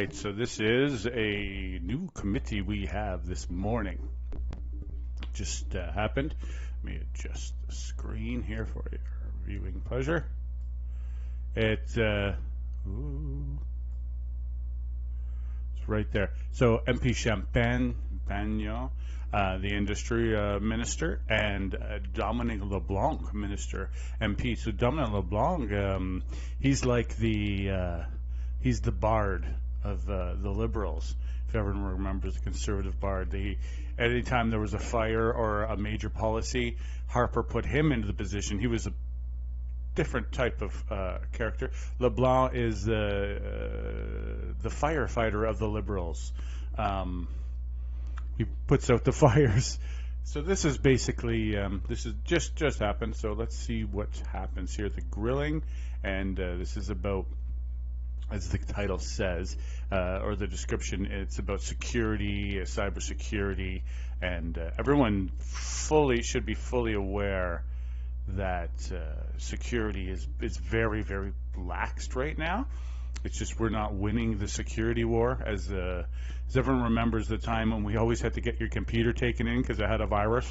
right, so this is a new committee we have this morning. Just happened. Let me adjust the screen here for your viewing pleasure. It's right there. So MP Champagne, the industry minister, and Dominic Leblanc, minister, MP. So Dominic Leblanc, he's like he's the bard of the Liberals. If everyone remembers the Conservative bard, anytime there was a fire or a major policy, Harper put him into the position. He was a different type of character. Leblanc is the firefighter of the Liberals. He puts out the fires. So this is basically this is just happened. So let's see what happens here. The grilling, and this is about, as the title says, or the description, it's about security, cybersecurity, and everyone should be fully aware that security is very, very laxed right now. It's just we're not winning the security war. As everyone remembers the time when we always had to get your computer taken in because it had a virus.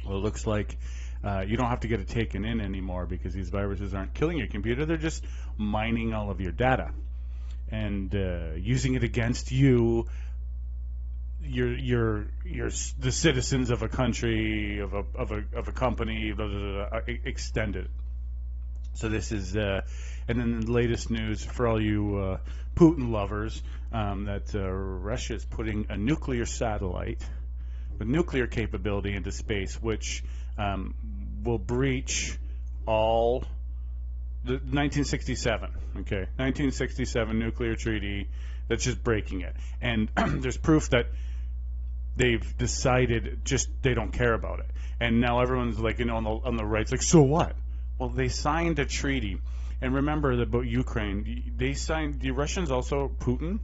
Well, it looks like you don't have to get it taken in anymore because these viruses aren't killing your computer. They're just mining all of your data and using it against you. You're the citizens of a country, of a company, blah, blah, blah, extended. So this is, and then the latest news for all you Putin lovers, that Russia is putting a nuclear satellite with nuclear capability into space, which will breach all the 1967, okay, 1967 nuclear treaty. That's just breaking it, and there's proof that they've decided they don't care about it. And now everyone's like, on the right's like, so what? Well, they signed a treaty. And remember about Ukraine, the Russians also, Putin,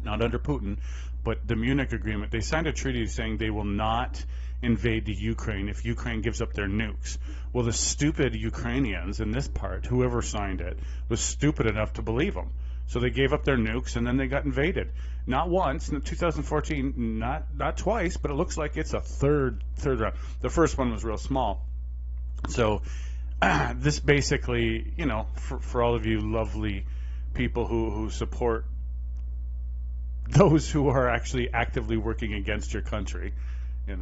not under Putin, but the Munich Agreement, they signed a treaty saying they will not invade the Ukraine if Ukraine gives up their nukes. Well, the stupid Ukrainians in this part, whoever signed it, was stupid enough to believe them. So they gave up their nukes, and then they got invaded. Not once, in 2014, not twice, but it looks like it's a third round. The first one was real small. So this basically, for all of you lovely people who support those who are actually actively working against your country, it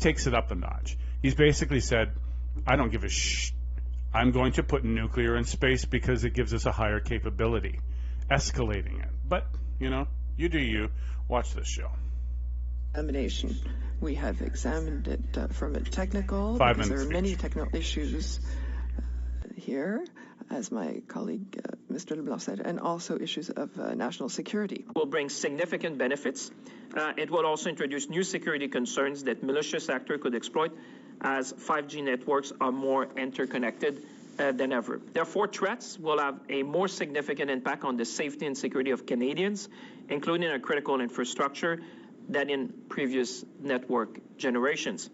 takes it up a notch. He's basically said, I don't give a I'm going to put nuclear in space because it gives us a higher capability, escalating it. But, you do you. Watch this show. Examination. We have examined it from a technical, because there are many technical issues here, as my colleague Mr. Leblanc said, and also issues of national security. Will bring significant benefits. It will also introduce new security concerns that malicious actors could exploit, as 5G networks are more interconnected than ever. Therefore, threats will have a more significant impact on the safety and security of Canadians, including a critical infrastructure, than in previous network generations.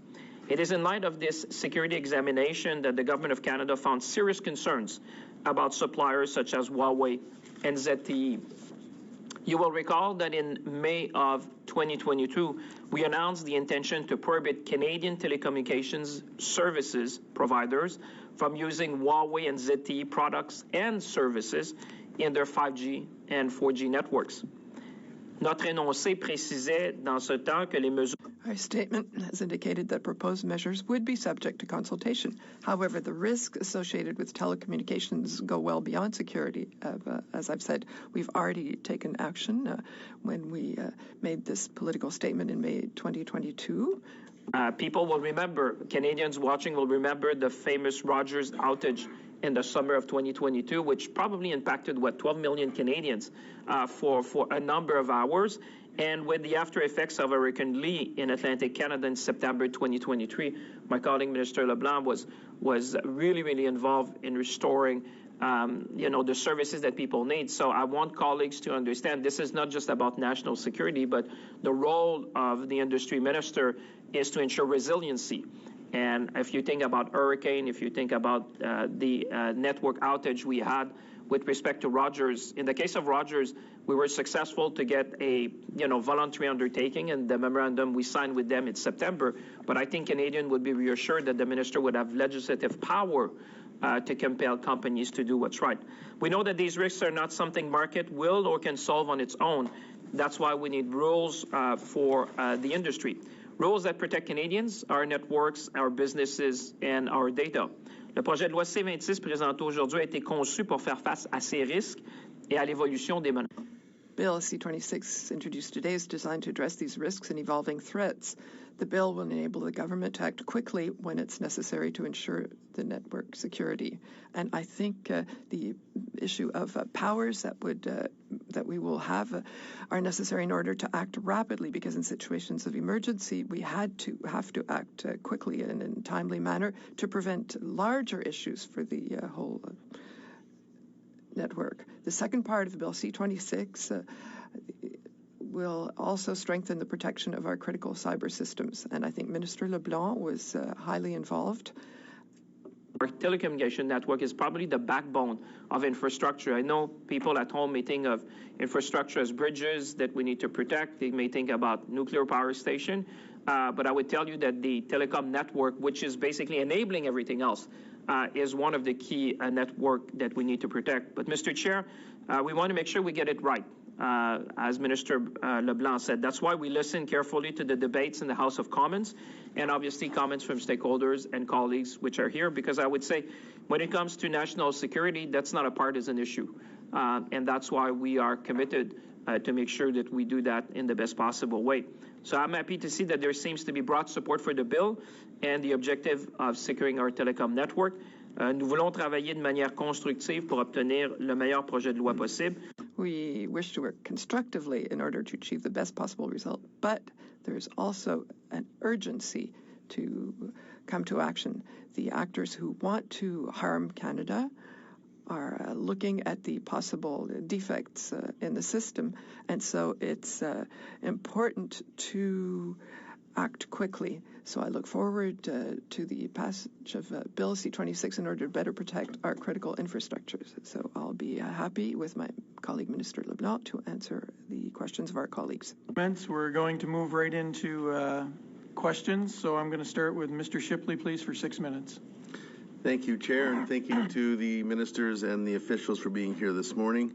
It is in light of this security examination that the Government of Canada found serious concerns about suppliers such as Huawei and ZTE. You will recall that in May of 2022, we announced the intention to prohibit Canadian telecommunications services providers from using Huawei and ZTE products and services in their 5G and 4G networks. Notre énoncé précisait dans ce temps que les mesures. Our statement has indicated that proposed measures would be subject to consultation. However, the risks associated with telecommunications go well beyond security. As I've said, we've already taken action when we made this political statement in May 2022. People will remember, Canadians watching will remember the famous Rogers outage in the summer of 2022, which probably impacted, 12 million Canadians for a number of hours. And with the after effects of Hurricane Lee in Atlantic Canada in September 2023, my colleague, Minister Leblanc, was really, really involved in restoring the services that people need. So I want colleagues to understand this is not just about national security, but the role of the industry minister is to ensure resiliency And if you think about hurricane, if you think about the network outage we had with respect to Rogers, in the case of Rogers, we were successful to get a voluntary undertaking, and the memorandum we signed with them in September. But I think Canadians would be reassured that the minister would have legislative power to compel companies to do what's right. We know that these risks are not something market will or can solve on its own. That's why we need rules for the industry. Rules that protect Canadians, our networks, our businesses, and our data. Le projet de loi C-26 présenté aujourd'hui a été conçu pour faire face à ces risques et à l'évolution des menaces. Bill C-26 introduced today is designed to address these risks and evolving threats. The bill will enable the government to act quickly when it's necessary to ensure the network security. And I think the issue of powers that we will have are necessary in order to act rapidly, because in situations of emergency we have to act quickly and in a timely manner to prevent larger issues for the whole network. The second part of Bill C-26 will also strengthen the protection of our critical cyber systems, and I think Minister Leblanc was highly involved. Our telecommunication network is probably the backbone of infrastructure. I know people at home may think of infrastructure as bridges that we need to protect. They may think about nuclear power station, but I would tell you that the telecom network, which is basically enabling everything else, is one of the key network that we need to protect. But Mr. Chair, we want to make sure we get it right. As Minister Leblanc said, that's why we listen carefully to the debates in the House of Commons and obviously comments from stakeholders and colleagues which are here, because I would say when it comes to national security, that's not a partisan issue. And that's why we are committed to make sure that we do that in the best possible way. So I'm happy to see that there seems to be broad support for the bill and the objective of securing our telecom network. Nous voulons travailler de manière constructive pour obtenir le meilleur projet de loi possible. We wish to work constructively in order to achieve the best possible result, but there's also an urgency to come to action. The actors who want to harm Canada are looking at the possible defects in the system, and so it's important to act quickly. So I look forward to the passage of Bill C-26 in order to better protect our critical infrastructures. So I'll be happy with my colleague Minister Leblanc to answer the questions of our colleagues. We're going to move right into questions. So I'm going to start with Mr. Shipley, please, for 6 minutes. Thank you, Chair, and thank you to the ministers and the officials for being here this morning.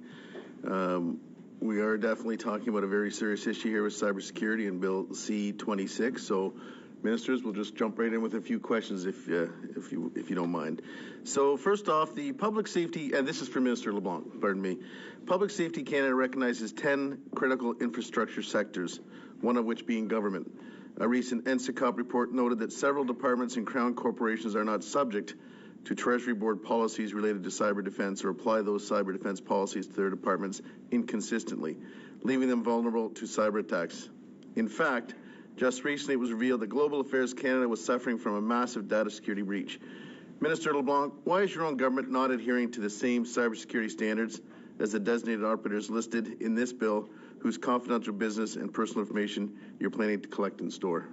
We are definitely talking about a very serious issue here with cybersecurity and Bill C-26. So, ministers, we'll just jump right in with a few questions if you don't mind. So, first off, the public safety, and this is for Minister LeBlanc, pardon me. Public Safety Canada recognizes 10 critical infrastructure sectors, one of which being government. A recent NCCOP report noted that several departments and Crown corporations are not subject to Treasury Board policies related to cyber defense or apply those cyber defense policies to their departments inconsistently, leaving them vulnerable to cyber attacks. In fact, just recently it was revealed that Global Affairs Canada was suffering from a massive data security breach. Minister LeBlanc, why is your own government not adhering to the same cybersecurity standards as the designated operators listed in this bill, whose confidential business and personal information you're planning to collect and store?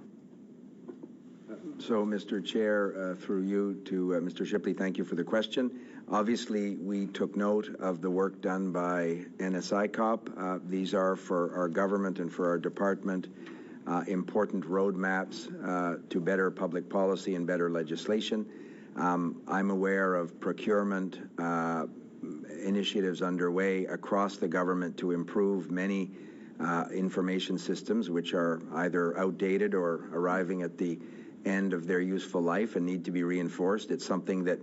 So, Mr. Chair, through you to Mr. Shipley, thank you for the question. Obviously, we took note of the work done by NSICOP. These are for our government and for our department important roadmaps to better public policy and better legislation. I'm aware of procurement initiatives underway across the government to improve many information systems which are either outdated or arriving at the end of their useful life and need to be reinforced. It's something that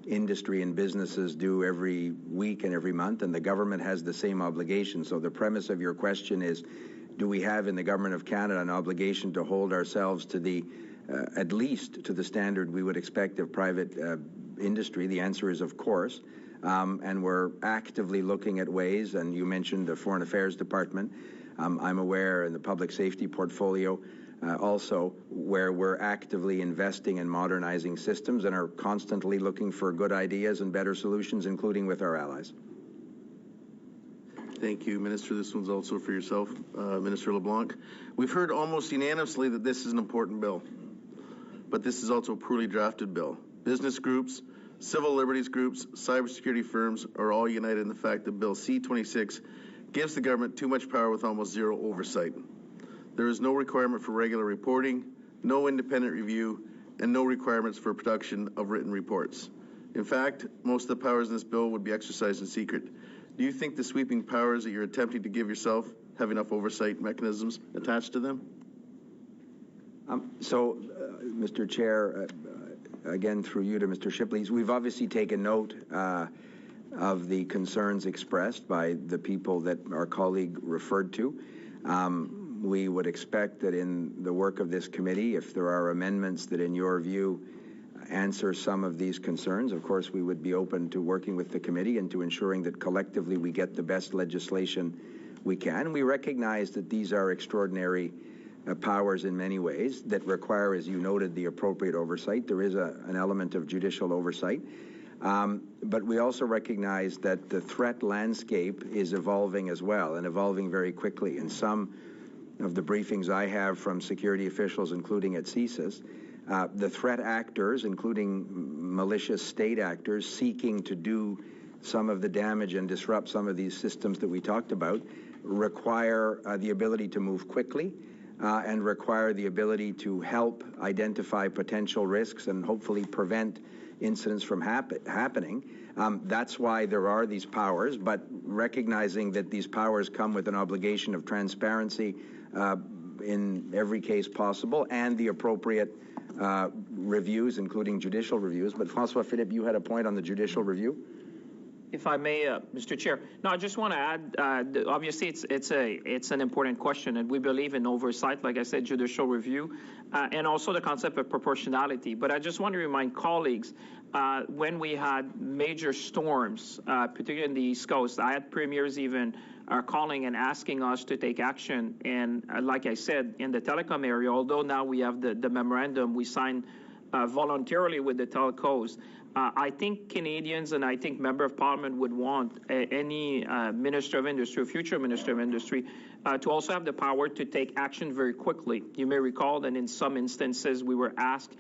industry and businesses do every week and every month, and the government has the same obligation. So the premise of your question is, do we have in the Government of Canada an obligation to hold ourselves to the, at least to the standard we would expect of private industry? The answer is of course. And we're actively looking at ways, and you mentioned the Foreign Affairs Department. I'm aware in the public safety portfolio also where we're actively investing in modernizing systems and are constantly looking for good ideas and better solutions, including with our allies. Thank you, Minister. This one's also for yourself, Minister LeBlanc. We've heard almost unanimously that this is an important bill. but this is also a poorly drafted bill. Business groups, civil liberties groups, cybersecurity firms are all united in the fact that Bill C-26 gives the government too much power with almost zero oversight. There is no requirement for regular reporting, no independent review, and no requirements for production of written reports. In fact, most of the powers in this bill would be exercised in secret. Do you think the sweeping powers that you're attempting to give yourself have enough oversight mechanisms attached to them? Mr. Chair, again through you to Mr. Shipley, we've obviously taken note of the concerns expressed by the people that our colleague referred to. We would expect that in the work of this committee, if there are amendments that in your view answer some of these concerns, of course we would be open to working with the committee and to ensuring that collectively we get the best legislation we can. We recognize that these are extraordinary powers in many ways that require, as you noted, the appropriate oversight. There is an element of judicial oversight. But we also recognize that the threat landscape is evolving as well, and evolving very quickly. And some of the briefings I have from security officials, including at CSIS, the threat actors, including malicious state actors seeking to do some of the damage and disrupt some of these systems that we talked about, require the ability to move quickly and require the ability to help identify potential risks and hopefully prevent incidents from happening. That's why there are these powers, but recognizing that these powers come with an obligation of transparency in every case possible and the appropriate reviews, including judicial reviews. But François-Philippe, you had a point on the judicial review? If I may, Mr. Chair. No, I just want to add, obviously it's an important question, and we believe in oversight, like I said, judicial review, and also the concept of proportionality. But I just want to remind colleagues, when we had major storms, particularly in the East Coast, I had premiers even calling and asking us to take action. And like I said, in the telecom area, although now we have the memorandum we signed voluntarily with the telcos, I think Canadians and I think Member of Parliament would want any Minister of Industry or future Minister of Industry to also have the power to take action very quickly. You may recall that in some instances we were asked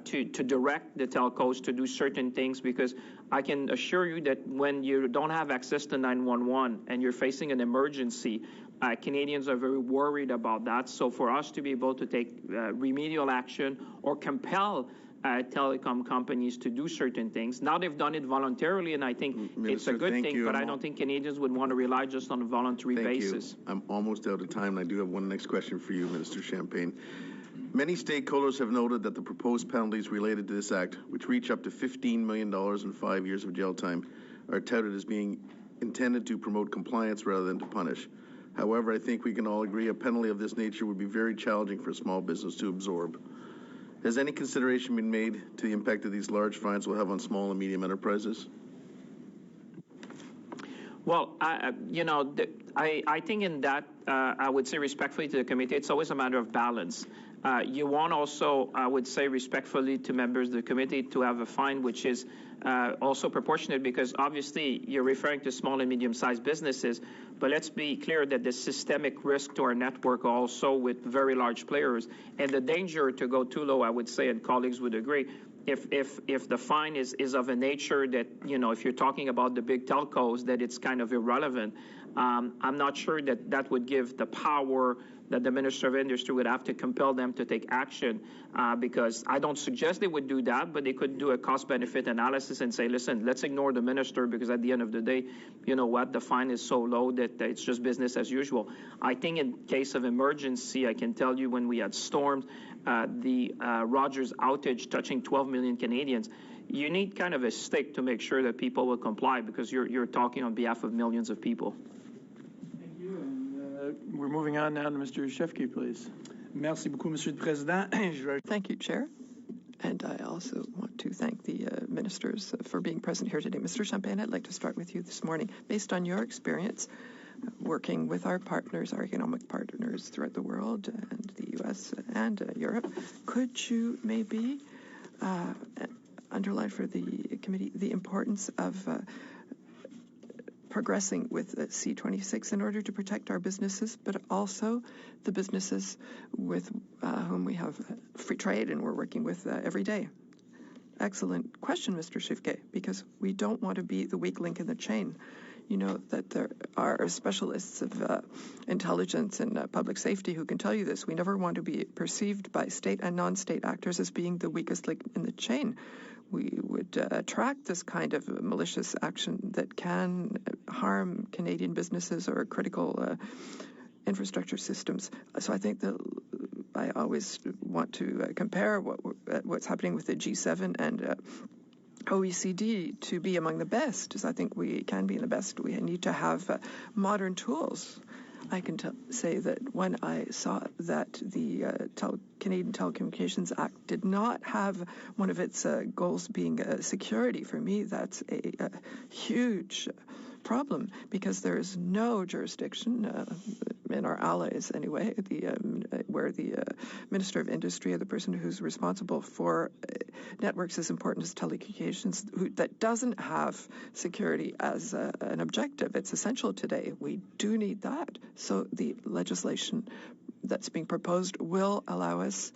to direct the telcos to do certain things, because I can assure you that when you don't have access to 911 and you're facing an emergency, Canadians are very worried about that. So for us to be able to take remedial action or compel telecom companies to do certain things. Now they've done it voluntarily, and I think Minister, it's a good thing, but I don't think Canadians would want to rely just on a voluntary basis. You. I'm almost out of time, and I do have one next question for you, Minister Champagne. Many stakeholders have noted that the proposed penalties related to this act, which reach up to $15 million and 5 years of jail time, are touted as being intended to promote compliance rather than to punish. However, I think we can all agree a penalty of this nature would be very challenging for a small business to absorb. Has any consideration been made to the impact that these large fines will have on small and medium enterprises? Well, I think in that, I would say respectfully to the committee, it's always a matter of balance. You want also, I would say respectfully to members of the committee, to have a fine which is also proportionate, because obviously you're referring to small and medium-sized businesses, but let's be clear that the systemic risk to our network also with very large players, and the danger to go too low, I would say, and colleagues would agree, if the fine is of a nature that, if you're talking about the big telcos, that it's kind of irrelevant. I'm not sure that would give the power that the Minister of Industry would have to compel them to take action, because I don't suggest they would do that, but they could do a cost-benefit analysis and say, listen, let's ignore the minister, because at the end of the day, you know what, the fine is so low that it's just business as usual. I think in case of emergency, I can tell you when we had storms, the Rogers outage touching 12 million Canadians, you need kind of a stick to make sure that people will comply, because you're talking on behalf of millions of people. We're moving on now to Mr. Shefke, please. Merci beaucoup, Monsieur le Président. Thank you, Chair. And I also want to thank the ministers for being present here today. Mr. Champagne, I'd like to start with you this morning. Based on your experience working with our partners, our economic partners throughout the world, and the U.S. and Europe, could you maybe underline for the committee the importance of progressing with C26 in order to protect our businesses, but also the businesses with whom we have free trade and we're working with every day. Excellent question, Mr. Shifke, because we don't want to be the weak link in the chain. You know that there are specialists of intelligence and public safety who can tell you this. We never want to be perceived by state and non-state actors as being the weakest link in the chain. We would attract this kind of malicious action that can harm Canadian businesses or critical infrastructure systems. So I think that I always want to compare what's happening with the G7 and OECD to be among the best, as I think we can be the best. We need to have modern tools. I can say that when I saw that the Canadian Telecommunications Act did not have one of its goals being security, for me that's a huge problem, because there is no jurisdiction in our allies anyway, where the Minister of Industry, or the person who's responsible for networks as important as telecommunications, that doesn't have security as an objective. It's essential today. We do need that. So the legislation that's being proposed will allow us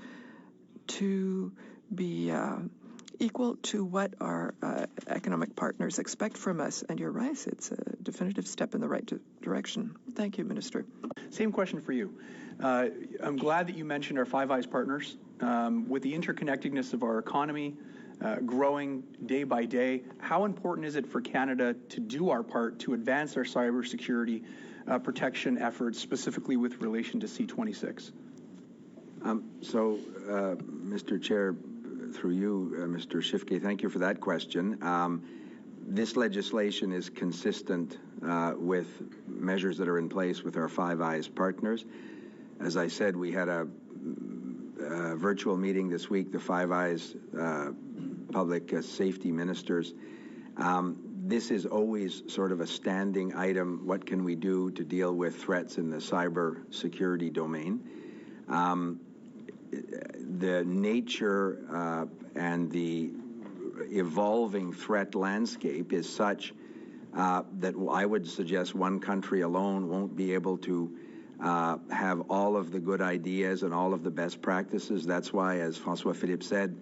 to be equal to what our economic partners expect from us. And you're right, it's a definitive step in the right direction. Thank you, Minister. Same question for you. I'm glad that you mentioned our Five Eyes partners. With the interconnectedness of our economy growing day by day, how important is it for Canada to do our part to advance our cybersecurity protection efforts, specifically with relation to C26? Mr. Chair, through you, Mr. Shifke, thank you for that question. This legislation is consistent with measures that are in place with our Five Eyes partners. As I said, we had a virtual meeting this week, the Five Eyes public safety ministers. This is always sort of a standing item. What can we do to deal with threats in the cyber security domain? The nature and the evolving threat landscape is such that I would suggest one country alone won't be able to have all of the good ideas and all of the best practices. That's why, as François-Philippe said,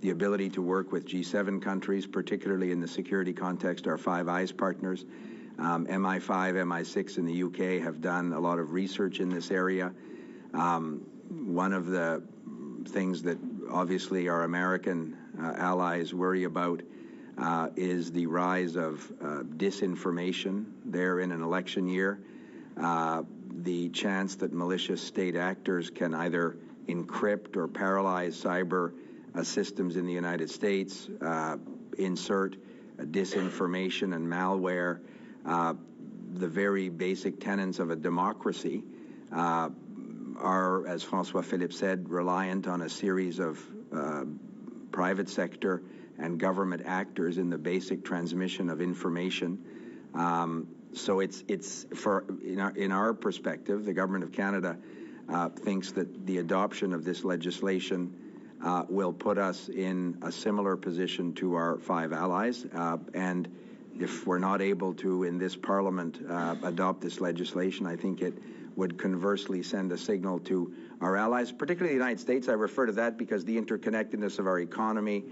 the ability to work with G7 countries, particularly in the security context, our Five Eyes partners, MI5, MI6 in the UK have done a lot of research in this area. One of the things that obviously our American allies worry about is the rise of disinformation there in an election year. The chance that malicious state actors can either encrypt or paralyze cyber systems in the United States, insert disinformation and malware, the very basic tenets of a democracy, are, as François-Philippe said, reliant on a series of private sector and government actors in the basic transmission of information. So it's for in our perspective, the Government of Canada thinks that the adoption of this legislation will put us in a similar position to our five allies. And if we're not able to, in this Parliament, adopt this legislation, I think it would conversely send a signal to our allies, particularly the United States. I refer to that because the interconnectedness of our economy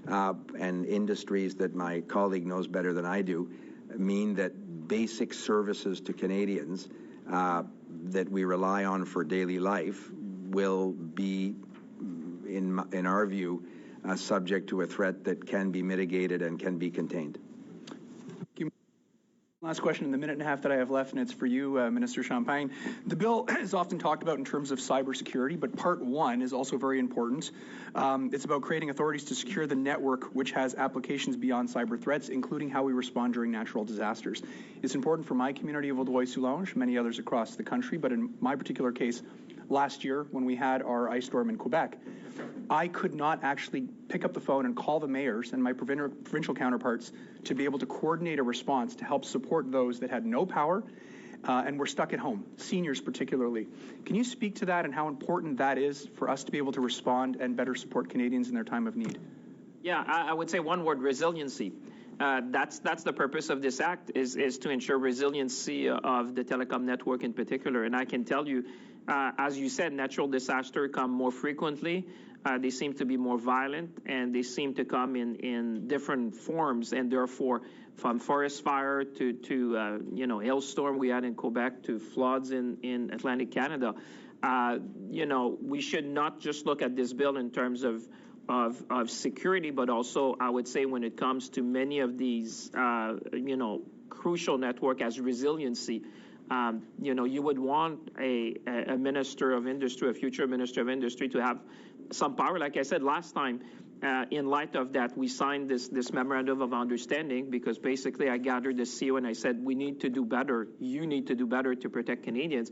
and industries that my colleague knows better than I do mean that basic services to Canadians that we rely on for daily life will be, in our view, subject to a threat that can be mitigated and can be contained. Last question in the minute and a half that I have left, and it's for you, Minister Champagne. The bill is often talked about in terms of cybersecurity, but Part 1 is also very important. It's about creating authorities to secure the network, which has applications beyond cyber threats, including how we respond during natural disasters. It's important for my community of Vaudreuil-Soulanges, many others across the country, but in my particular case, last year when we had our ice storm in Quebec, I could not actually pick up the phone and call the mayors and my provincial counterparts to be able to coordinate a response to help support those that had no power and were stuck at home, seniors particularly. Can you speak to that and how important that is for us to be able to respond and better support Canadians in their time of need? Yeah, I would say one word: resiliency. That's the purpose of this act is to ensure resiliency of the telecom network in particular. And I can tell you, as you said, natural disasters come more frequently. They seem to be more violent, and they seem to come in different forms. And therefore, from forest fire to hailstorm we had in Quebec to floods in Atlantic Canada, we should not just look at this bill in terms of security, but also I would say when it comes to many of these, crucial network as resiliency. You would want a minister of industry, a future minister of industry, to have some power. Like I said last time, in light of that, we signed this memorandum of understanding because basically I gathered the CEO and I said, we need to do better. You need to do better to protect Canadians.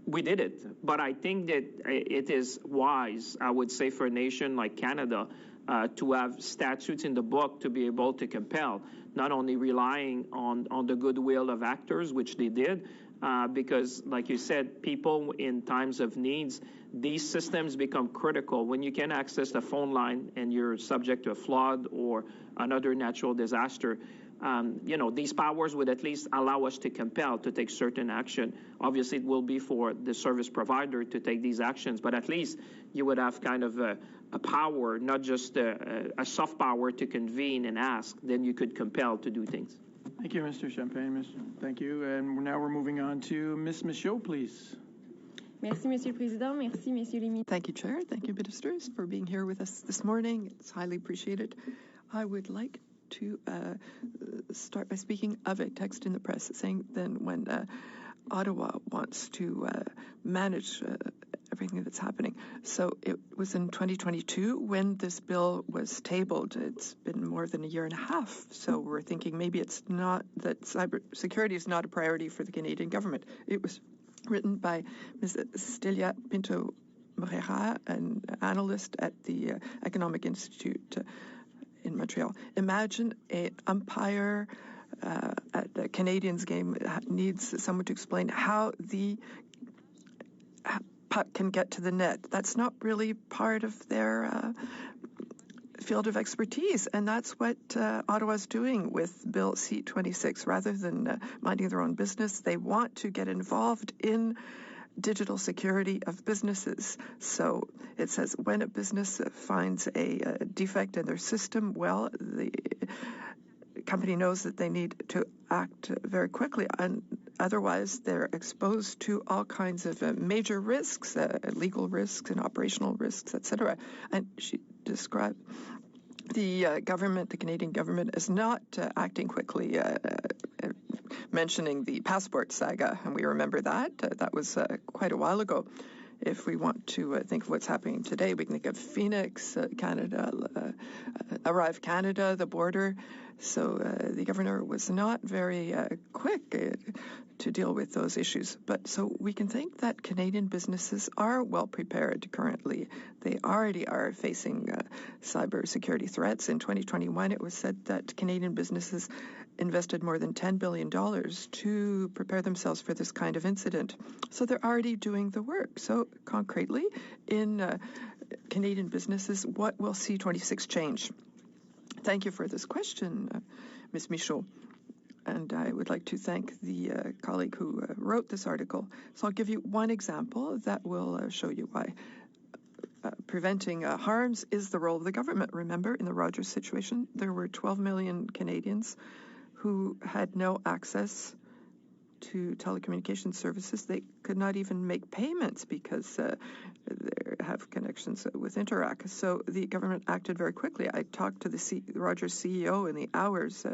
We did it, but I think that it is wise, I would say, for a nation like Canada to have statutes in the book to be able to compel, not only relying on the goodwill of actors, which they did, because, like you said, people in times of needs, these systems become critical. When you can access the phone line and you're subject to a flood or another natural disaster, these powers would at least allow us to compel to take certain action. Obviously, it will be for the service provider to take these actions, but at least you would have kind of a power, not just a soft power to convene and ask. Then you could compel to do things. Thank you, Mr. Champagne. Thank you. And now we're moving on to Ms. Michaud, please. Merci, Monsieur le Président. Merci, Messieurs les ministres. Thank you, Chair. Thank you, Ministers, for being here with us this morning. It's highly appreciated. I would like to start by speaking of a text in the press saying then when Ottawa wants to manage everything that's happening. So it was in 2022 when this bill was tabled. It's been more than a year and a half. So we're thinking maybe it's not that cybersecurity is not a priority for the Canadian government. It was written by Ms. Stelia Pinto-Moreira, an analyst at the Economic Institute in Montreal. Imagine an umpire at a Canadians game needs someone to explain how the puck can get to the net. That's not really part of their field of expertise, and that's what Ottawa's doing with Bill C-26. Rather than minding their own business, they want to get involved in digital security of businesses. So it says when a business finds a defect in their system, well, the company knows that they need to act very quickly. And otherwise, they're exposed to all kinds of major risks, legal risks and operational risks, etc. And she described the government, the Canadian government, as not acting quickly, mentioning the passport saga, and we remember that. That was quite a while ago. If we want to think of what's happening today, we can think of Phoenix, Canada, Arrive Canada, the border. So the governor was not very quick to deal with those issues. But so we can think that Canadian businesses are well prepared currently. They already are facing cybersecurity threats. In 2021, it was said that Canadian businesses invested more than $10 billion to prepare themselves for this kind of incident. So they're already doing the work. So concretely, in Canadian businesses, what will C-26 change? Thank you for this question, Ms. Michaud. And I would like to thank the colleague who wrote this article. So I'll give you one example that will show you why. Preventing harms is the role of the government. Remember, in the Rogers situation, there were 12 million Canadians who had no access to telecommunications services. They could not even make payments because they have connections with Interac. So the government acted very quickly. I talked to the Rogers CEO in the hours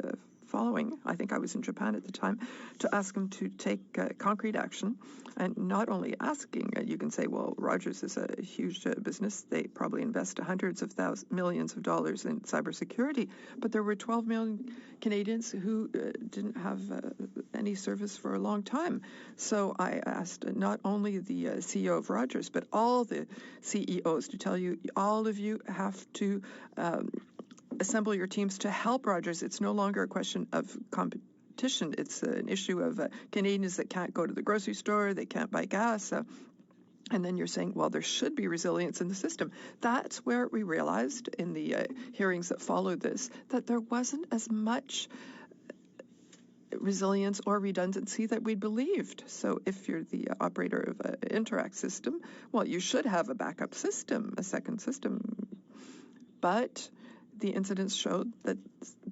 following, I think I was in Japan at the time, to ask him to take concrete action. And not only asking, you can say, well, Rogers is a huge business. They probably invest hundreds of millions of dollars in cybersecurity. But there were 12 million Canadians who didn't have any service for a long time. So I asked not only the CEO of Rogers, but all the CEOs to tell you, all of you have to assemble your teams to help Rogers. It's no longer a question of competition. It's an issue of Canadians that can't go to the grocery store, they can't buy gas. And then you're saying, well, there should be resilience in the system. That's where we realized in the hearings that followed this that there wasn't as much resilience or redundancy that we believed. So if you're the operator of an Interact system, well, you should have a backup system, a second system. But the incidents showed that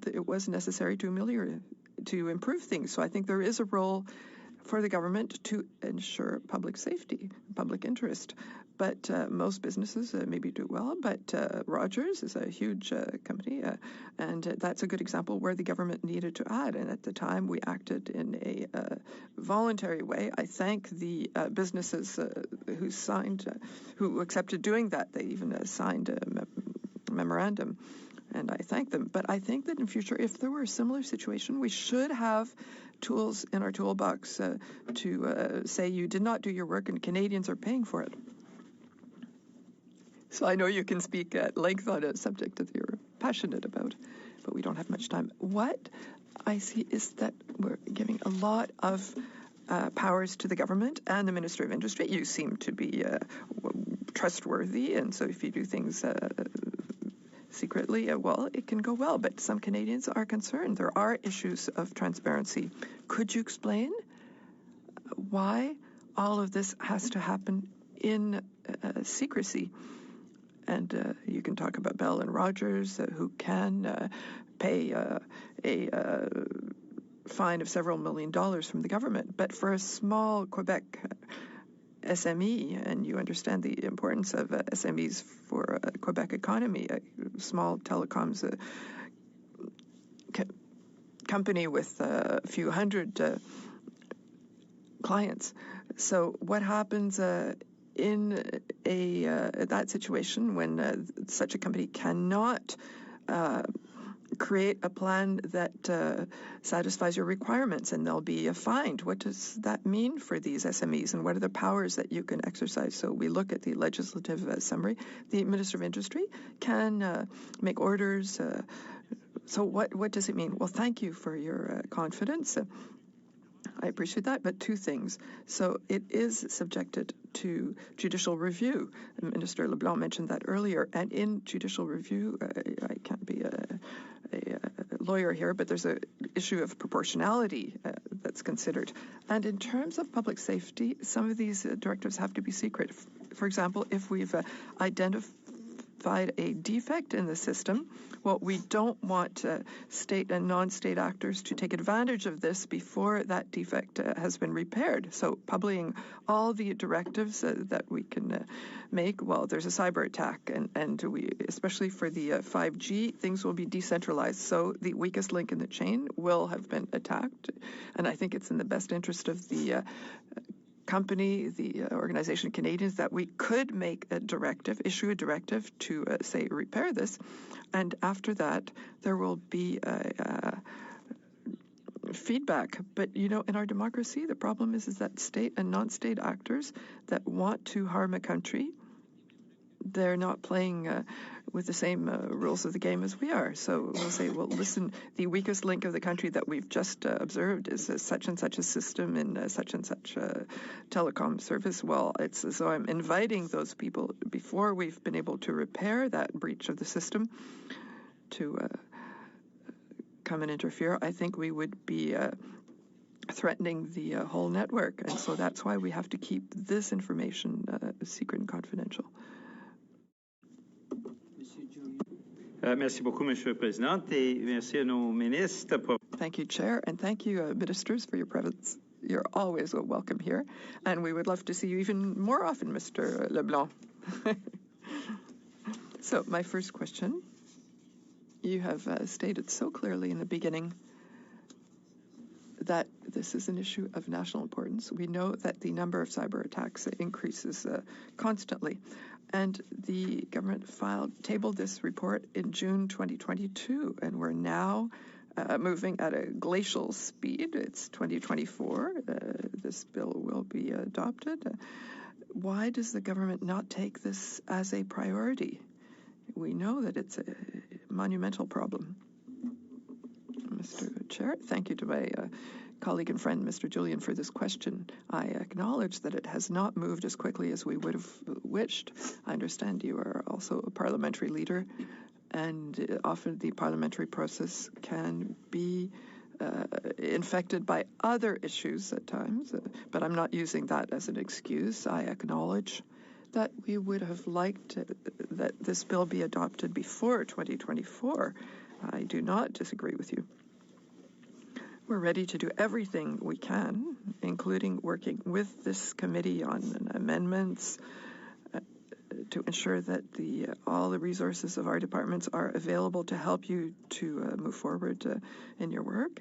it was necessary to improve things. So I think there is a role for the government to ensure public safety, public interest. But most businesses maybe do well, but Rogers is a huge company, and that's a good example where the government needed to add. And at the time, we acted in a voluntary way. I thank the businesses who accepted doing that. They even signed a memorandum, and I thank them. But I think that in future, if there were a similar situation, we should have tools in our toolbox to say you did not do your work and Canadians are paying for it. So I know you can speak at length on a subject that you're passionate about, but we don't have much time. What I see is that we're giving a lot of powers to the government and the Minister of Industry. You seem to be trustworthy, and so if you do things secretly, well, it can go well. But some Canadians are concerned. There are issues of transparency. Could you explain why all of this has to happen in secrecy? And you can talk about Bell and Rogers, who can pay a fine of several $1 million from the government. But for a small Quebec SME, and you understand the importance of SMEs for Quebec economy, a small telecoms company with a few hundred clients. So what happens in that situation when such a company cannot create a plan that satisfies your requirements, and they'll be fined? What does that mean for these SMEs, and what are the powers that you can exercise? So we look at the legislative summary. The Minister of Industry can make orders. So what does it mean? Well, thank you for your confidence. I appreciate that, but two things. So it is subjected to judicial review. Minister Leblanc mentioned that earlier. And in judicial review, I can't be a lawyer here, but there's an issue of proportionality that's considered. And in terms of public safety, some of these directives have to be secret. For example, if we've identified a defect in the system, well, we don't want state and non-state actors to take advantage of this before that defect has been repaired. So publishing all the directives that we can make, well, there's a cyber attack, and we, especially for the 5G, things will be decentralized. So the weakest link in the chain will have been attacked. And I think it's in the best interest of the company, the organization of Canadians, that we could make a directive, issue a directive to, say, repair this. And after that, there will be feedback. But, you know, in our democracy, the problem is that state and non-state actors that want to harm a country, they're not playing with the same rules of the game as we are. So we'll say, well, listen, the weakest link of the country that we've just observed is such and such a system in such and such telecom service. Well, so I'm inviting those people, before we've been able to repair that breach of the system, to come and interfere. I think we would be threatening the whole network. And so that's why we have to keep this information secret and confidential. Merci beaucoup, Monsieur le Président, et merci à nos ministres. Thank you, Chair, and thank you, ministers, for your presence. You're always welcome here, and we would love to see you even more often, Mr. Leblanc. So, my first question, you have stated so clearly in the beginning that this is an issue of national importance. We know that the number of cyber attacks increases constantly. And the government tabled this report in June 2022, and we're now moving at a glacial speed. It's 2024. This bill will be adopted. Why does the government not take this as a priority? We know that it's a monumental problem. Mr. Chair. Thank you to my colleague and friend, Mr. Julian, for this question. I acknowledge that it has not moved as quickly as we would have wished. I understand you are also a parliamentary leader, and often the parliamentary process can be infected by other issues at times, but I'm not using that as an excuse. I acknowledge that we would have liked that this bill be adopted before 2024. I do not disagree with you. We're ready to do everything we can, including working with this committee on amendments to ensure that all the resources of our departments are available to help you to move forward in your work.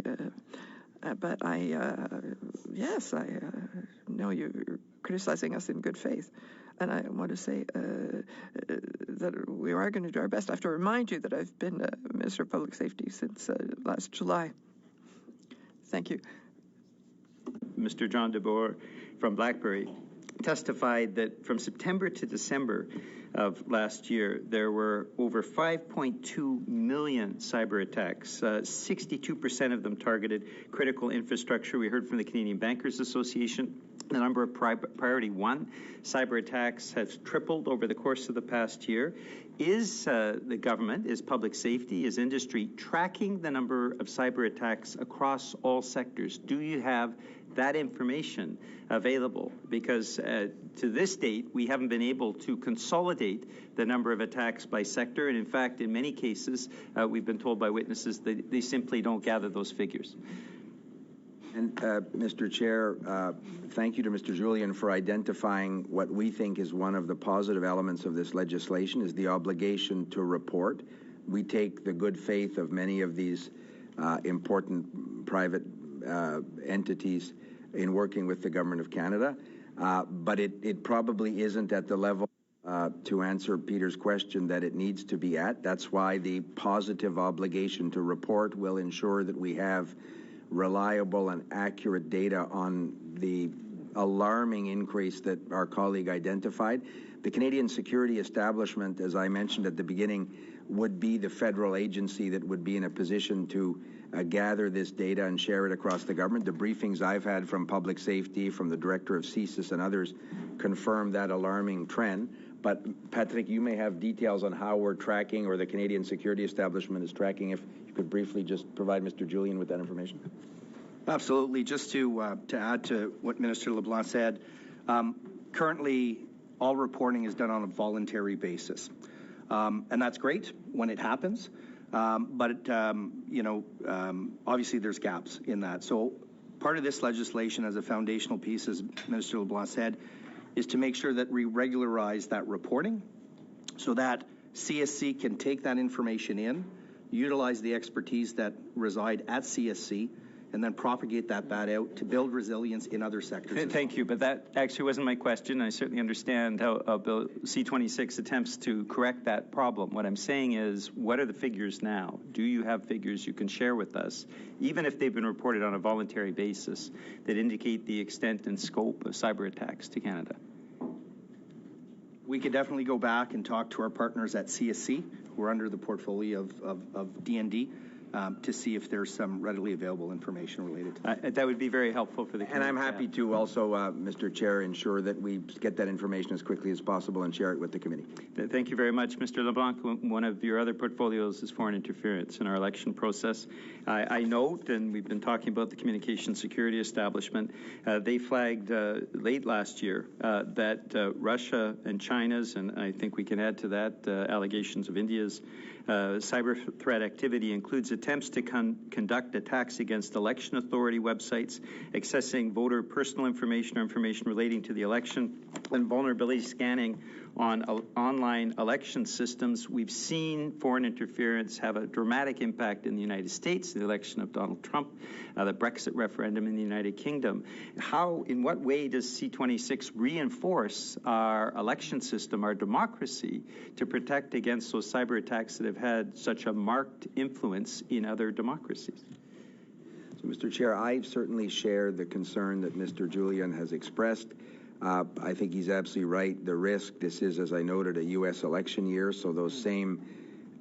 But I know you're criticizing us in good faith. And I want to say that we are going to do our best. I have to remind you that I've been Minister of Public Safety since last July. Thank you. Mr. John DeBoer from Blackberry testified that from September to December of last year, there were over 5.2 million cyber attacks. 62% of them targeted critical infrastructure. We heard from the Canadian Bankers Association. The number of priority one cyber attacks has tripled over the course of the past year. Is the government, is public safety, is industry tracking the number of cyber attacks across all sectors? Do you have that information available? Because to this date, we haven't been able to consolidate the number of attacks by sector. And in fact, in many cases, we've been told by witnesses that they simply don't gather those figures. And Mr. Chair, thank you to Mr. Julian for identifying what we think is one of the positive elements of this legislation is the obligation to report. We take the good faith of many of these important private entities in working with the Government of Canada, but it probably isn't at the level to answer Peter's question that it needs to be at. That's why the positive obligation to report will ensure that we have reliable and accurate data on the alarming increase that our colleague identified. The Canadian Security Establishment, as I mentioned at the beginning, would be the federal agency that would be in a position to gather this data and share it across the government. The briefings I've had from public safety, from the director of CSIS and others, confirm that alarming trend. But Patrick, you may have details on how we're tracking, or the Canadian Security Establishment is tracking. If you could briefly just provide Mr. Julian with that information. Absolutely. Just to add to what Minister Leblanc said, currently all reporting is done on a voluntary basis, and that's great when it happens. But obviously there's gaps in that. So part of this legislation, as a foundational piece, as Minister Leblanc said, is to make sure that we regularize that reporting so that CSC can take that information in, utilize the expertise that reside at CSC, and then propagate that out to build resilience in other sectors. Thank you, but that actually wasn't my question. I certainly understand how Bill C-26 attempts to correct that problem. What I'm saying is, what are the figures now? Do you have figures you can share with us, even if they've been reported on a voluntary basis, that indicate the extent and scope of cyber attacks to Canada? We could definitely go back and talk to our partners at CSC, who are under the portfolio of D&D, to see if there's some readily available information related to that. That would be very helpful for the community. And I'm happy to also, Mr. Chair, ensure that we get that information as quickly as possible and share it with the committee. Thank you very much, Mr. LeBlanc. One of your other portfolios is foreign interference in our election process. I note, and we've been talking about the Communications Security Establishment, they flagged late last year that Russia and China's, and I think we can add to that allegations of India's cyber threat activity includes attempts to conduct attacks against election authority websites, accessing voter personal information or information relating to the election, and vulnerability scanning on online election systems. We've seen foreign interference have a dramatic impact in the United States, the election of Donald Trump, the Brexit referendum in the United Kingdom. In what way does C-26 reinforce our election system, our democracy, to protect against those cyber attacks that have had such a marked influence in other democracies? So, Mr. Chair, I certainly share the concern that Mr. Julian has expressed. I think he's absolutely right. The risk, this is, as I noted, a U.S. election year, so those same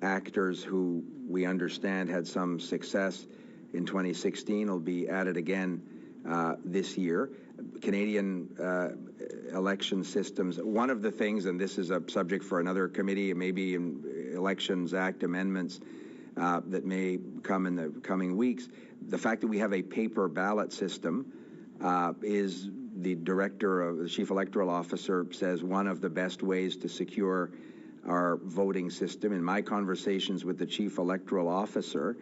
actors who we understand had some success in 2016. It'll be added again this year. Canadian election systems, one of the things, and this is a subject for another committee, maybe in Elections Act amendments that may come in the coming weeks, the fact that we have a paper ballot system is, the director of the chief electoral officer says, one of the best ways to secure our voting system. In my conversations with the chief electoral officer,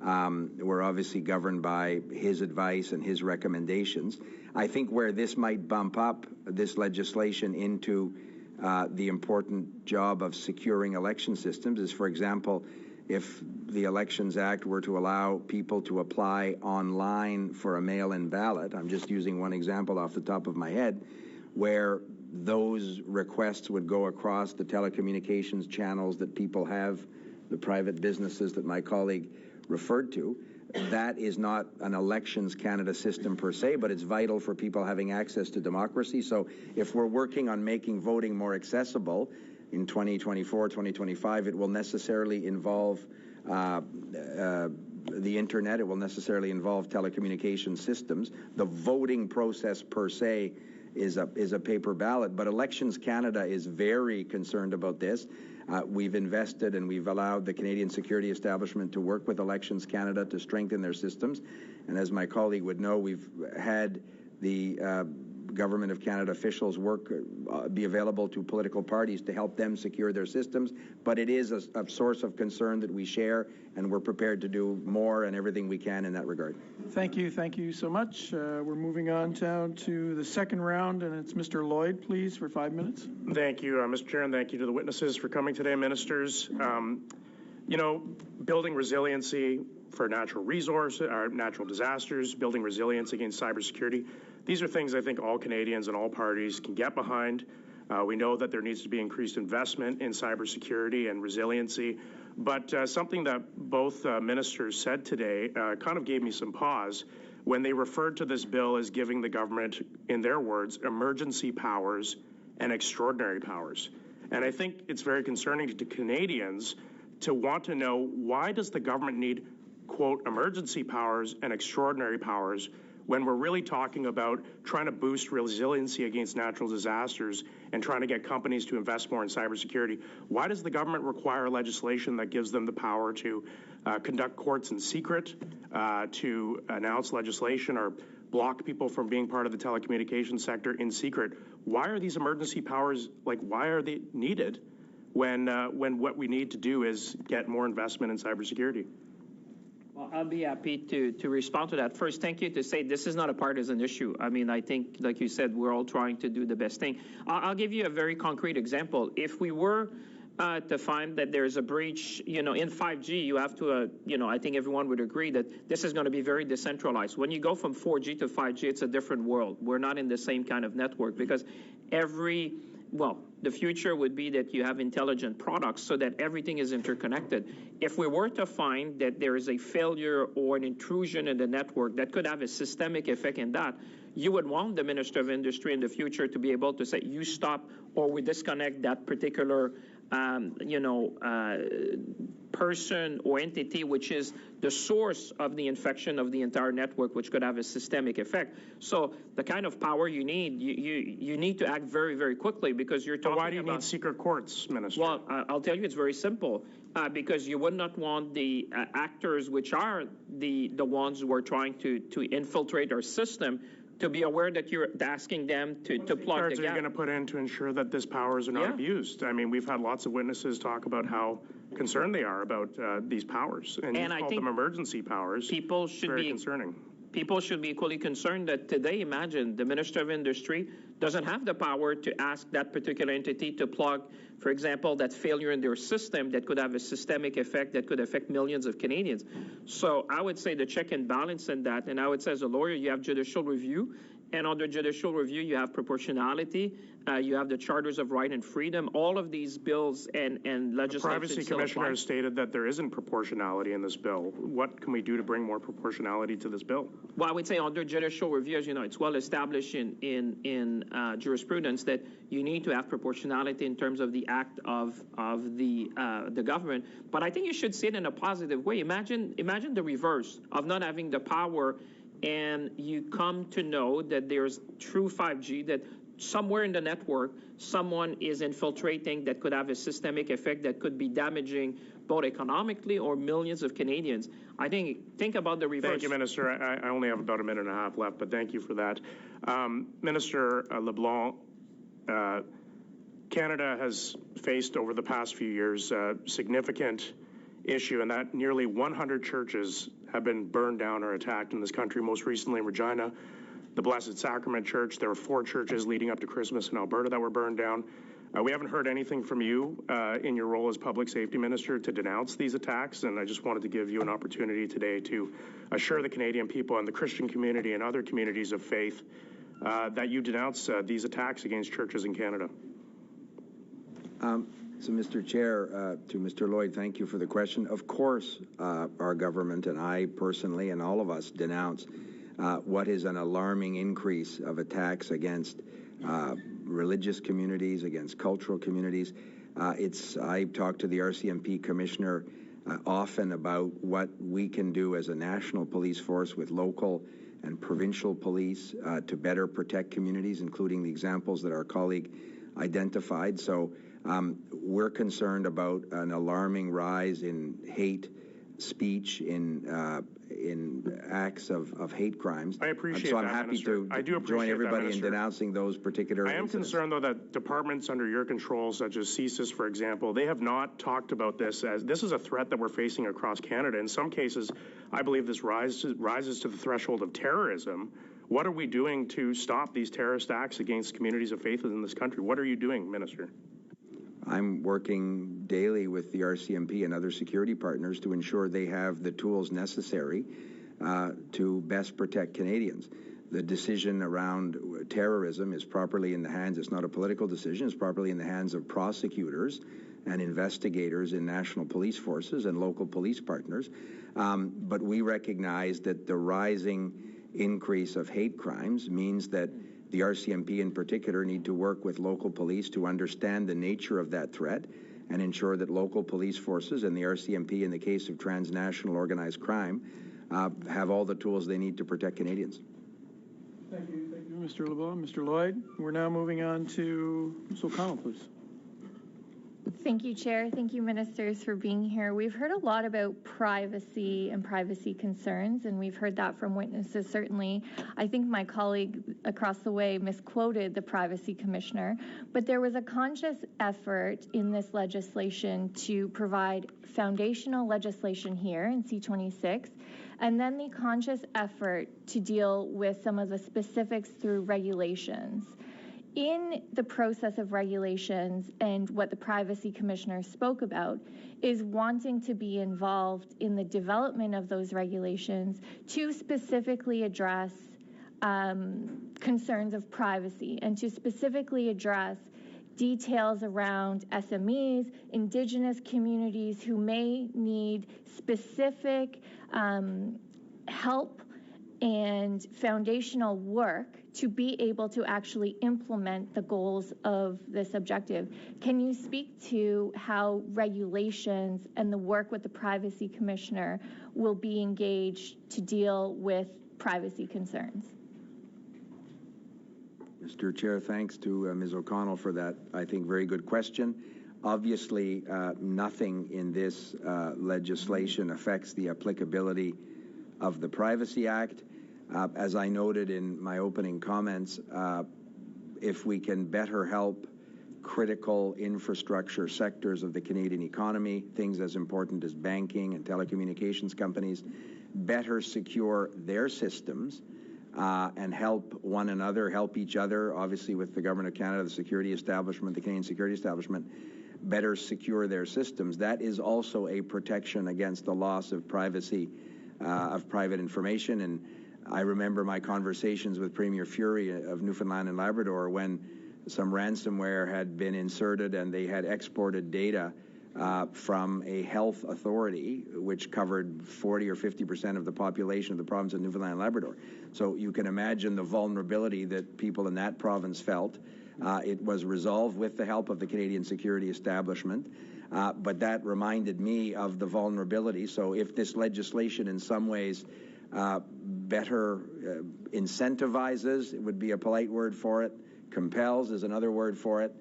we're obviously governed by his advice and his recommendations. I think where this might bump up this legislation into the important job of securing election systems is, for example, if the Elections Act were to allow people to apply online for a mail-in ballot, I'm just using one example off the top of my head, where those requests would go across the telecommunications channels that people have, the private businesses that my colleague referred to. That is not an Elections Canada system per se, but it's vital for people having access to democracy. So if we're working on making voting more accessible in 2024, 2025, it will necessarily involve the internet. It will necessarily involve telecommunication systems. The voting process per se is a paper ballot, but Elections Canada is very concerned about this. We've invested and we've allowed the Canadian security establishment to work with Elections Canada to strengthen their systems. And as my colleague would know, we've had the Government of Canada officials be available to political parties to help them secure their systems. But it is a source of concern that we share, and we're prepared to do more and everything we can in that regard. Thank you so much. We're moving on down to the second round, and it's Mr. Lloyd, please, for 5 minutes. Thank you, Mr. Chair, and thank you to the witnesses for coming today, ministers. You know, building resiliency for natural resources, natural disasters, building resilience against cybersecurity. These are things I think all Canadians and all parties can get behind. We know that there needs to be increased investment in cybersecurity and resiliency, but something that both ministers said today kind of gave me some pause when they referred to this bill as giving the government, in their words, emergency powers and extraordinary powers. And I think it's very concerning to Canadians to want to know, why does the government need, quote, emergency powers and extraordinary powers when we're really talking about trying to boost resiliency against natural disasters and trying to get companies to invest more in cybersecurity? Why does the government require legislation that gives them the power to conduct courts in secret, to announce legislation or block people from being part of the telecommunications sector in secret? Why are these emergency powers, why are they needed when what we need to do is get more investment in cybersecurity? Well, I'll be happy to respond to that. First, thank you to say this is not a partisan issue. I mean, I think, like you said, we're all trying to do the best thing. I'll give you a very concrete example. If we were to find that there's a breach, in 5G, you have to, I think everyone would agree that this is going to be very decentralized. When you go from 4G to 5G, it's a different world. We're not in the same kind of network because the future would be that you have intelligent products so that everything is interconnected. If we were to find that there is a failure or an intrusion in the network that could have a systemic effect in that, you would want the Minister of Industry in the future to be able to say, you stop or we disconnect that particular person or entity which is the source of the infection of the entire network, which could have a systemic effect. So the kind of power you need, you need to act very, very quickly because you're talking about... Why do you need secret courts, Minister? Well, I'll tell you, it's very simple. Because you would not want the actors, which are the ones who are trying to infiltrate our system, to be aware that you're asking them to plug the gap. What are you going to put in to ensure that these powers are not abused? I mean, we've had lots of witnesses talk about how concerned they are about these powers, and you call them emergency powers. People should very concerning. People should be equally concerned that today, imagine, the Minister of Industry doesn't have the power to ask that particular entity to plug, for example, that failure in their system that could have a systemic effect that could affect millions of Canadians. So I would say the check and balance in that, and I would say as a lawyer, you have judicial review, and under judicial review, you have proportionality, you have the Charters of Right and Freedom, all of these bills and legislation. The Privacy Commissioner has stated that there isn't proportionality in this bill. What can we do to bring more proportionality to this bill? Well, I would say under judicial review, as you know, it's well established in jurisprudence that you need to have proportionality in terms of the act of the government. But I think you should see it in a positive way. Imagine the reverse of not having the power, and you come to know that there's true 5G, that somewhere in the network, someone is infiltrating that could have a systemic effect that could be damaging both economically or millions of Canadians. I think about the reverse. Thank you, Minister. I only have about a minute and a half left, but thank you for that. Minister Leblanc, Canada has faced over the past few years a significant issue in that nearly 100 churches have been burned down or attacked in this country, most recently in Regina, the Blessed Sacrament Church. There were 4 churches leading up to Christmas in Alberta that were burned down. We haven't heard anything from you in your role as public safety minister to denounce these attacks, and I just wanted to give you an opportunity today to assure the Canadian people and the Christian community and other communities of faith that you denounce these attacks against churches in Canada. So, Mr. Chair, to Mr. Lloyd, thank you for the question. Of course, our government and I personally and all of us denounce what is an alarming increase of attacks against religious communities, against cultural communities. I talk to the RCMP commissioner often about what we can do as a national police force with local and provincial police to better protect communities, including the examples that our colleague identified. So we're concerned about an alarming rise in hate speech, in acts of hate crimes. I appreciate so I'm that, happy Minister. I do to appreciate join everybody that, in denouncing those particular I am incidents. concerned, though, that departments under your control, such as CSIS, for example, they have not talked about this as this is a threat that we're facing across Canada. In some cases, I believe this rises to the threshold of terrorism. What are we doing to stop these terrorist acts against communities of faith in this country? What are you doing, Minister? I'm working daily with the RCMP and other security partners to ensure they have the tools necessary to best protect Canadians. The decision around terrorism is properly in the hands, it's not a political decision, it's properly in the hands of prosecutors and investigators in national police forces and local police partners. But we recognize that the rising increase of hate crimes means that the RCMP in particular need to work with local police to understand the nature of that threat and ensure that local police forces and the RCMP in the case of transnational organized crime have all the tools they need to protect Canadians. Thank you, Mr. LeBlanc. Mr. Lloyd, we're now moving on to Ms. O'Connell, please. Thank you, Chair. Thank you, Ministers, for being here. We've heard a lot about privacy and privacy concerns, and we've heard that from witnesses, certainly. I think my colleague across the way misquoted the Privacy Commissioner, but there was a conscious effort in this legislation to provide foundational legislation here in C-26, and then the conscious effort to deal with some of the specifics through regulations. In the process of regulations, and what the Privacy Commissioner spoke about, is wanting to be involved in the development of those regulations to specifically address concerns of privacy and to specifically address details around SMEs, Indigenous communities who may need specific help and foundational work to be able to actually implement the goals of this objective. Can you speak to how regulations and the work with the Privacy Commissioner will be engaged to deal with privacy concerns? Mr. Chair, thanks to Ms. O'Connell for that, I think, very good question. Obviously, nothing in this legislation affects the applicability of the Privacy Act. As I noted in my opening comments, if we can better help critical infrastructure sectors of the Canadian economy, things as important as banking and telecommunications companies, better secure their systems and help one another, help each other, obviously with the Government of Canada, the security establishment, the Canadian security establishment, better secure their systems. That is also a protection against the loss of privacy, of private information. And I remember my conversations with Premier Fury of Newfoundland and Labrador when some ransomware had been inserted and they had exported data from a health authority which covered 40 or 50% of the population of the province of Newfoundland and Labrador. So you can imagine the vulnerability that people in that province felt. It was resolved with the help of the Canadian security establishment, but that reminded me of the vulnerability. So if this legislation in some ways better incentivizes, it would be a polite word for it, compels is another word for it,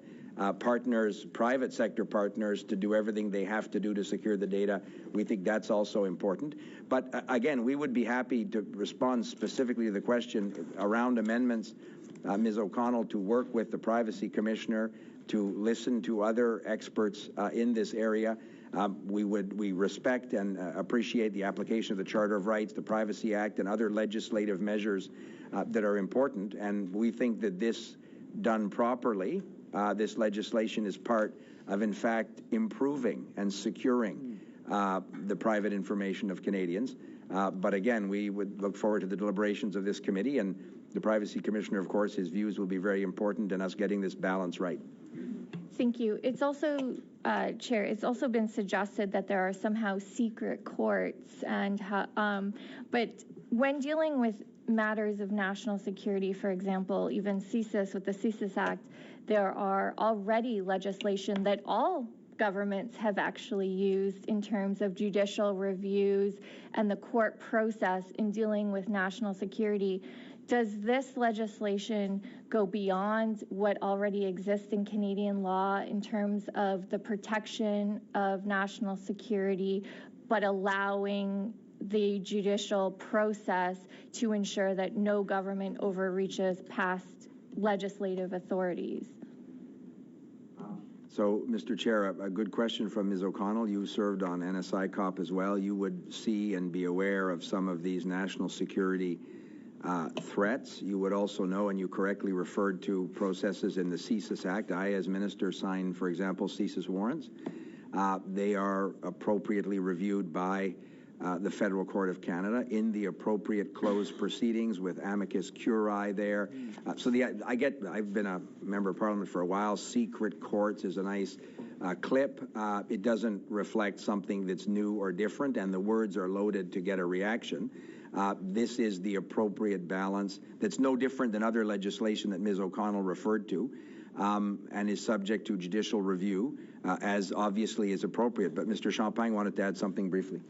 partners, private sector partners, to do everything they have to do to secure the data. We think that's also important. But again, we would be happy to respond specifically to the question around amendments, Ms. O'Connell, to work with the Privacy Commissioner, to listen to other experts in this area. We respect and appreciate the application of the Charter of Rights, the Privacy Act, and other legislative measures that are important. And we think that this, done properly, this legislation is part of, in fact, improving and securing the private information of Canadians. But again, we would look forward to the deliberations of this committee, and the Privacy Commissioner, of course, his views will be very important in us getting this balance right. Thank you. It's also, Chair, it's also been suggested that there are somehow secret courts, and but when dealing with matters of national security, for example, even CSIS, with the CSIS Act, there are already legislation that all governments have actually used in terms of judicial reviews and the court process in dealing with national security. Does this legislation go beyond what already exists in Canadian law in terms of the protection of national security, but allowing the judicial process to ensure that no government overreaches past legislative authorities? So, Mr. Chair, a good question from Ms. O'Connell. You served on NSI COP as well. You would see and be aware of some of these national security threats. You would also know, and you correctly referred to processes in the CSIS Act. I, as minister, signed, for example, CSIS warrants. They are appropriately reviewed by the Federal Court of Canada in the appropriate closed proceedings with amicus curiae there. I've been a member of Parliament for a while. Secret courts is a nice clip. It doesn't reflect something that's new or different, and the words are loaded to get a reaction. This is the appropriate balance that's no different than other legislation that Ms. O'Connell referred to, and is subject to judicial review, as obviously is appropriate. But Mr. Champagne wanted to add something briefly.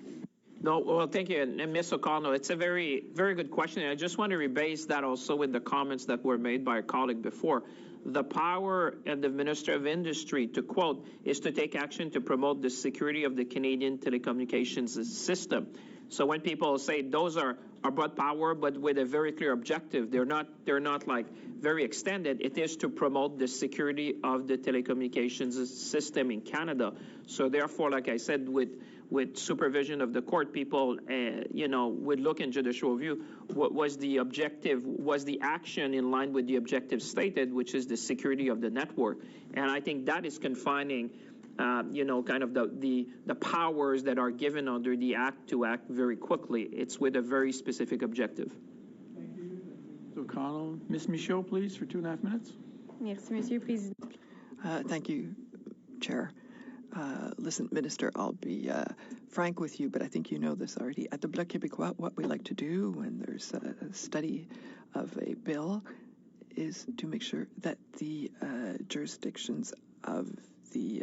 No, well, thank you. And Ms. O'Connell, it's a very, very good question. And I just want to rebase that also with the comments that were made by a colleague before. The power of the Minister of Industry, to quote, is to take action to promote the security of the Canadian telecommunications system. So when people say those are broad power, but with a very clear objective, they're not like very extended. It is to promote the security of the telecommunications system in Canada. So therefore, like I said, with supervision of the court, people, would look in judicial review. What was the objective? Was the action in line with the objective stated, which is the security of the network? And I think that is confining, kind of the powers that are given under the Act to act very quickly. It's with a very specific objective. Thank you, Ms. O'Connell. Ms. Michaud, please, for 2.5 minutes. Merci, Monsieur le Président. Thank you, Chair. Listen, Minister, I'll be frank with you, but I think you know this already. At the Bloc Québécois, what we like to do when there's a study of a bill is to make sure that the jurisdictions of the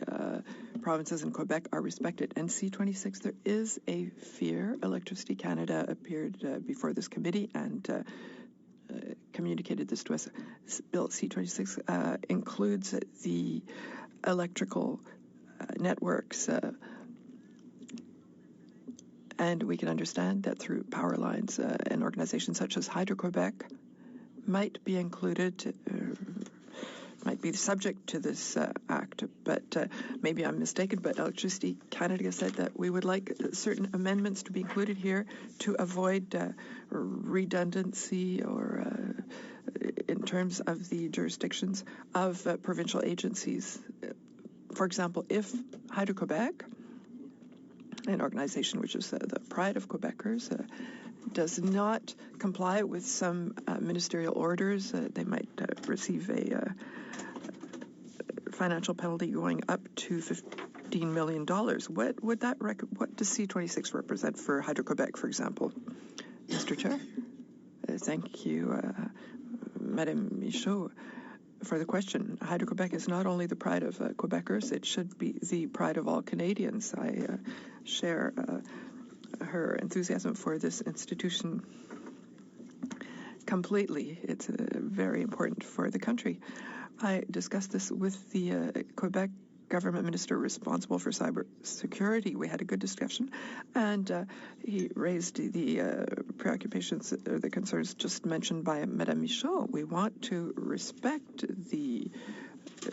provinces in Quebec are respected. And C-26, there is a fear. Electricity Canada appeared before this committee and communicated this to us. Bill C-26 includes the electrical networks, and we can understand that through power lines, an organization such as Hydro-Quebec might be included, might be subject to this act, but maybe I'm mistaken, but Electricity Canada said that we would like certain amendments to be included here to avoid redundancy or in terms of the jurisdictions of provincial agencies. For example, if Hydro-Quebec, an organization which is the pride of Quebecers, does not comply with some ministerial orders, they might receive a financial penalty going up to $15 million. What does C-26 represent for Hydro-Quebec, for example? Mr. Chair? Thank you, Madame Michaud, for the question. Hydro-Quebec is not only the pride of Quebecers, it should be the pride of all Canadians. I share her enthusiasm for this institution completely. It's very important for the country. I discussed this with the Quebec government minister responsible for cybersecurity. We had a good discussion, and he raised the preoccupations or the concerns just mentioned by Madame Michaud. We want to respect the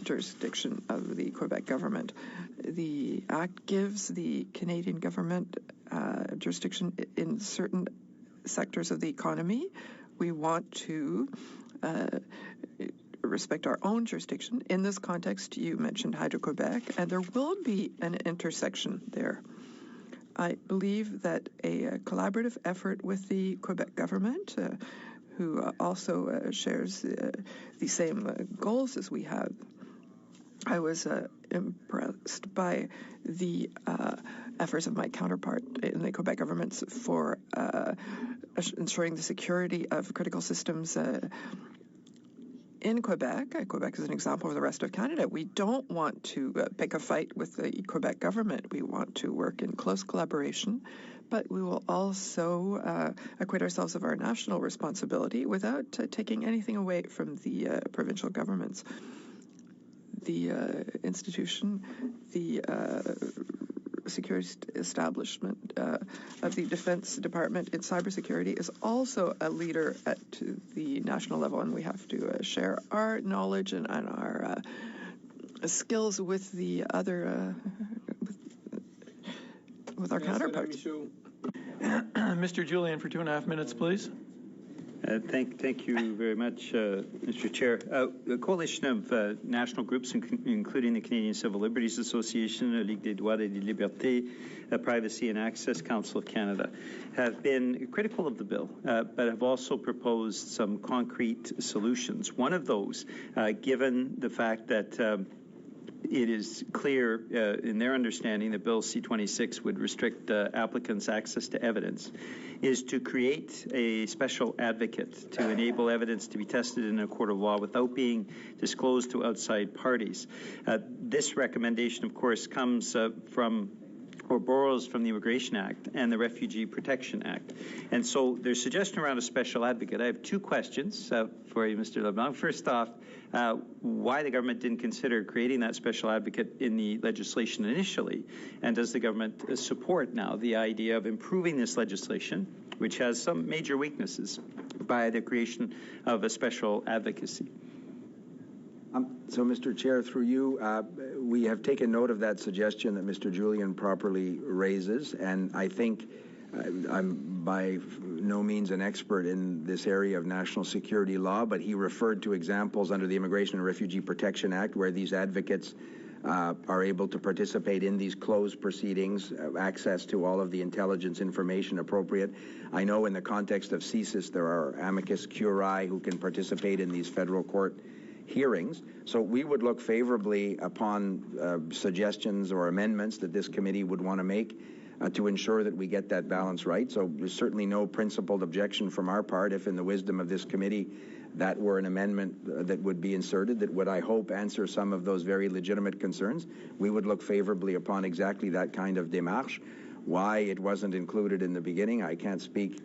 jurisdiction of the Quebec government. The Act gives the Canadian government jurisdiction in certain sectors of the economy. We want to respect our own jurisdiction. In this context, you mentioned Hydro-Quebec, and there will be an intersection there. I believe that a collaborative effort with the Quebec government, who also shares the same goals as we have. I was impressed by the efforts of my counterpart in the Quebec government for ensuring the security of critical systems in Quebec. Quebec is an example of the rest of Canada. We don't want to pick a fight with the Quebec government. We want to work in close collaboration, but we will also acquit ourselves of our national responsibility without taking anything away from the provincial governments. The institution, the security establishment of the Defense Department in cybersecurity is also a leader at the national level, and we have to share our knowledge and our skills with the other with our counterparts. Mr. Julian, for 2.5 minutes, please. Thank you very much, Mr. Chair. A coalition of national groups, including the Canadian Civil Liberties Association, the Ligue des Droits et des Libertés, Privacy and Access Council of Canada, have been critical of the bill, but have also proposed some concrete solutions. One of those, given the fact that it is clear in their understanding that Bill C-26 would restrict applicants' access to evidence, is to create a special advocate to enable evidence to be tested in a court of law without being disclosed to outside parties. This recommendation, of course, comes from or borrows from the Immigration Act and the Refugee Protection Act. And so there's suggestion around a special advocate. I have two questions for you, Mr. Leblanc. First off, why the government didn't consider creating that special advocate in the legislation initially, and does the government support now the idea of improving this legislation, which has some major weaknesses, by the creation of a special advocacy? So, Mr. Chair, through you, we have taken note of that suggestion that Mr. Julian properly raises, and I think I'm by no means an expert in this area of national security law, but he referred to examples under the Immigration and Refugee Protection Act where these advocates are able to participate in these closed proceedings, access to all of the intelligence information appropriate. I know in the context of CSIS there are amicus curiae who can participate in these federal court hearings. So we would look favorably upon suggestions or amendments that this committee would want to make to ensure that we get that balance right. So there's certainly no principled objection from our part if in the wisdom of this committee that were an amendment that would be inserted that would, I hope, answer some of those very legitimate concerns. We would look favorably upon exactly that kind of démarche. Why it wasn't included in the beginning, I can't speak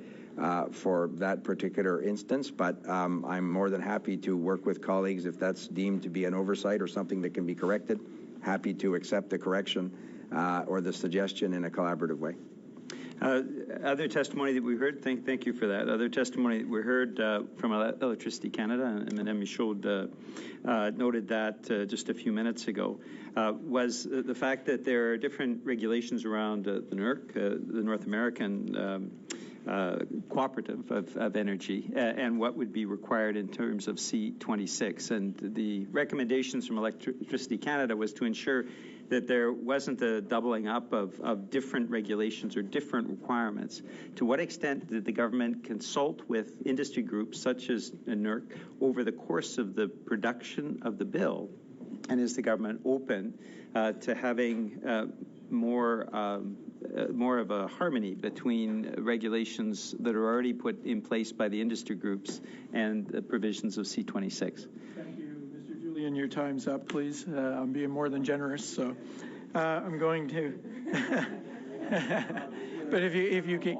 for that particular instance, but I'm more than happy to work with colleagues if that's deemed to be an oversight or something that can be corrected. Happy to accept the correction or the suggestion in a collaborative way. Other testimony that we heard, thank you for that. Other testimony that we heard from Electricity Canada, and Madame Michaud noted that just a few minutes ago, was the fact that there are different regulations around the NERC, the North American cooperative of energy, and what would be required in terms of C-26. And the recommendations from Electricity Canada was to ensure that there wasn't a doubling up of different regulations or different requirements. To what extent did the government consult with industry groups such as NERC over the course of the production of the bill? And is the government open to having more more of a harmony between regulations that are already put in place by the industry groups and the provisions of C26. Thank you, Mr. Julian. Your time's up, please. I'm being more than generous, so I'm going to. But if you can.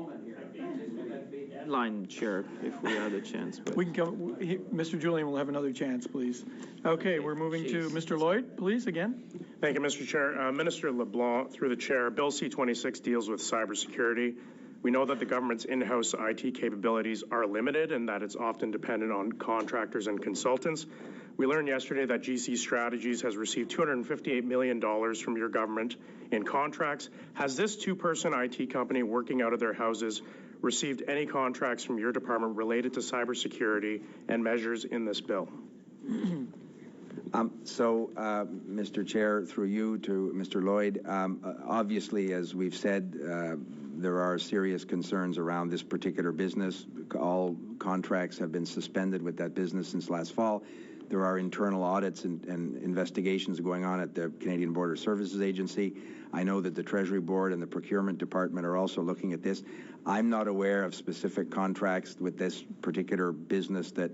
Line, Chair, if we have a chance. But. We can come. Mr. Julian will have another chance, please. Okay, we're moving to Mr. Lloyd, please, again. Thank you, Mr. Chair. Minister Leblanc, through the Chair, Bill C-26 deals with cybersecurity. We know that the government's in-house IT capabilities are limited and that it's often dependent on contractors and consultants. We learned yesterday that GC Strategies has received $258 million from your government in contracts. Has this two-person IT company working out of their houses received any contracts from your department related to cybersecurity and measures in this bill? Mr. Chair, through you to Mr. Lloyd, obviously, as we've said, there are serious concerns around this particular business. All contracts have been suspended with that business since last fall. There are internal audits and investigations going on at the Canadian Border Services Agency. I know that the Treasury Board and the Procurement Department are also looking at this. I'm not aware of specific contracts with this particular business that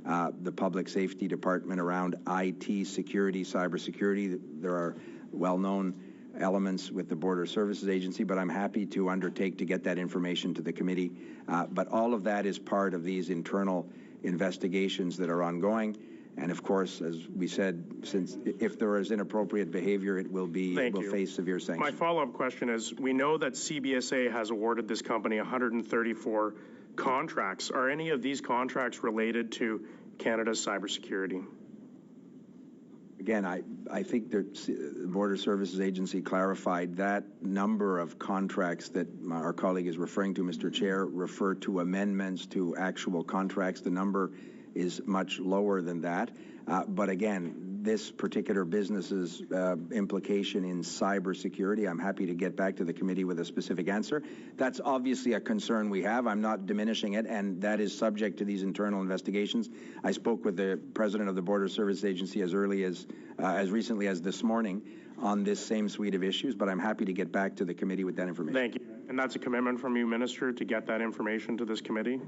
the Public Safety Department around IT security, cybersecurity. There are well-known elements with the Border Services Agency, but I'm happy to undertake to get that information to the committee. But all of that is part of these internal investigations that are ongoing. And of course, as we said, since if there is inappropriate behavior, it will face severe sanctions. My follow-up question is, we know that CBSA has awarded this company 134 contracts. Are any of these contracts related to Canada's cybersecurity? Again, I think the Border Services Agency clarified that number of contracts that our colleague is referring to, Mr. Chair, refer to amendments to actual contracts. The number is much lower than that. But again, this particular business's implication in cybersecurity, I'm happy to get back to the committee with a specific answer. That's obviously a concern we have. I'm not diminishing it, and that is subject to these internal investigations. I spoke with the president of the Border Services Agency as recently as this morning on this same suite of issues, but I'm happy to get back to the committee with that information. Thank you. And that's a commitment from you, Minister, to get that information to this committee?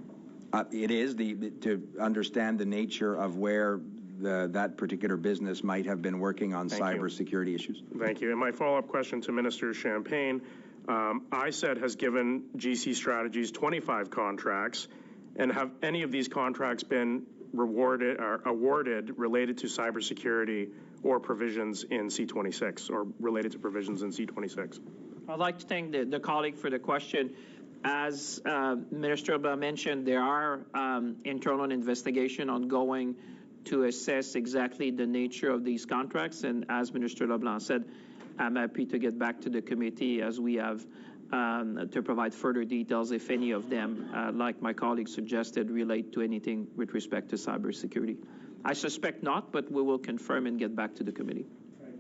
It is to understand the nature of where that particular business might have been working on cybersecurity issues. Thank you. And my follow-up question to Minister Champagne, ISED has given GC Strategies 25 contracts, and have any of these contracts been awarded related to cybersecurity or provisions in C26 or related to provisions in C26? I'd like to thank the colleague for the question. As Minister Leblanc mentioned, there are internal investigation ongoing to assess exactly the nature of these contracts. And as Minister Leblanc said, I'm happy to get back to the committee as we have to provide further details if any of them, like my colleague suggested, relate to anything with respect to cybersecurity. I suspect not, but we will confirm and get back to the committee.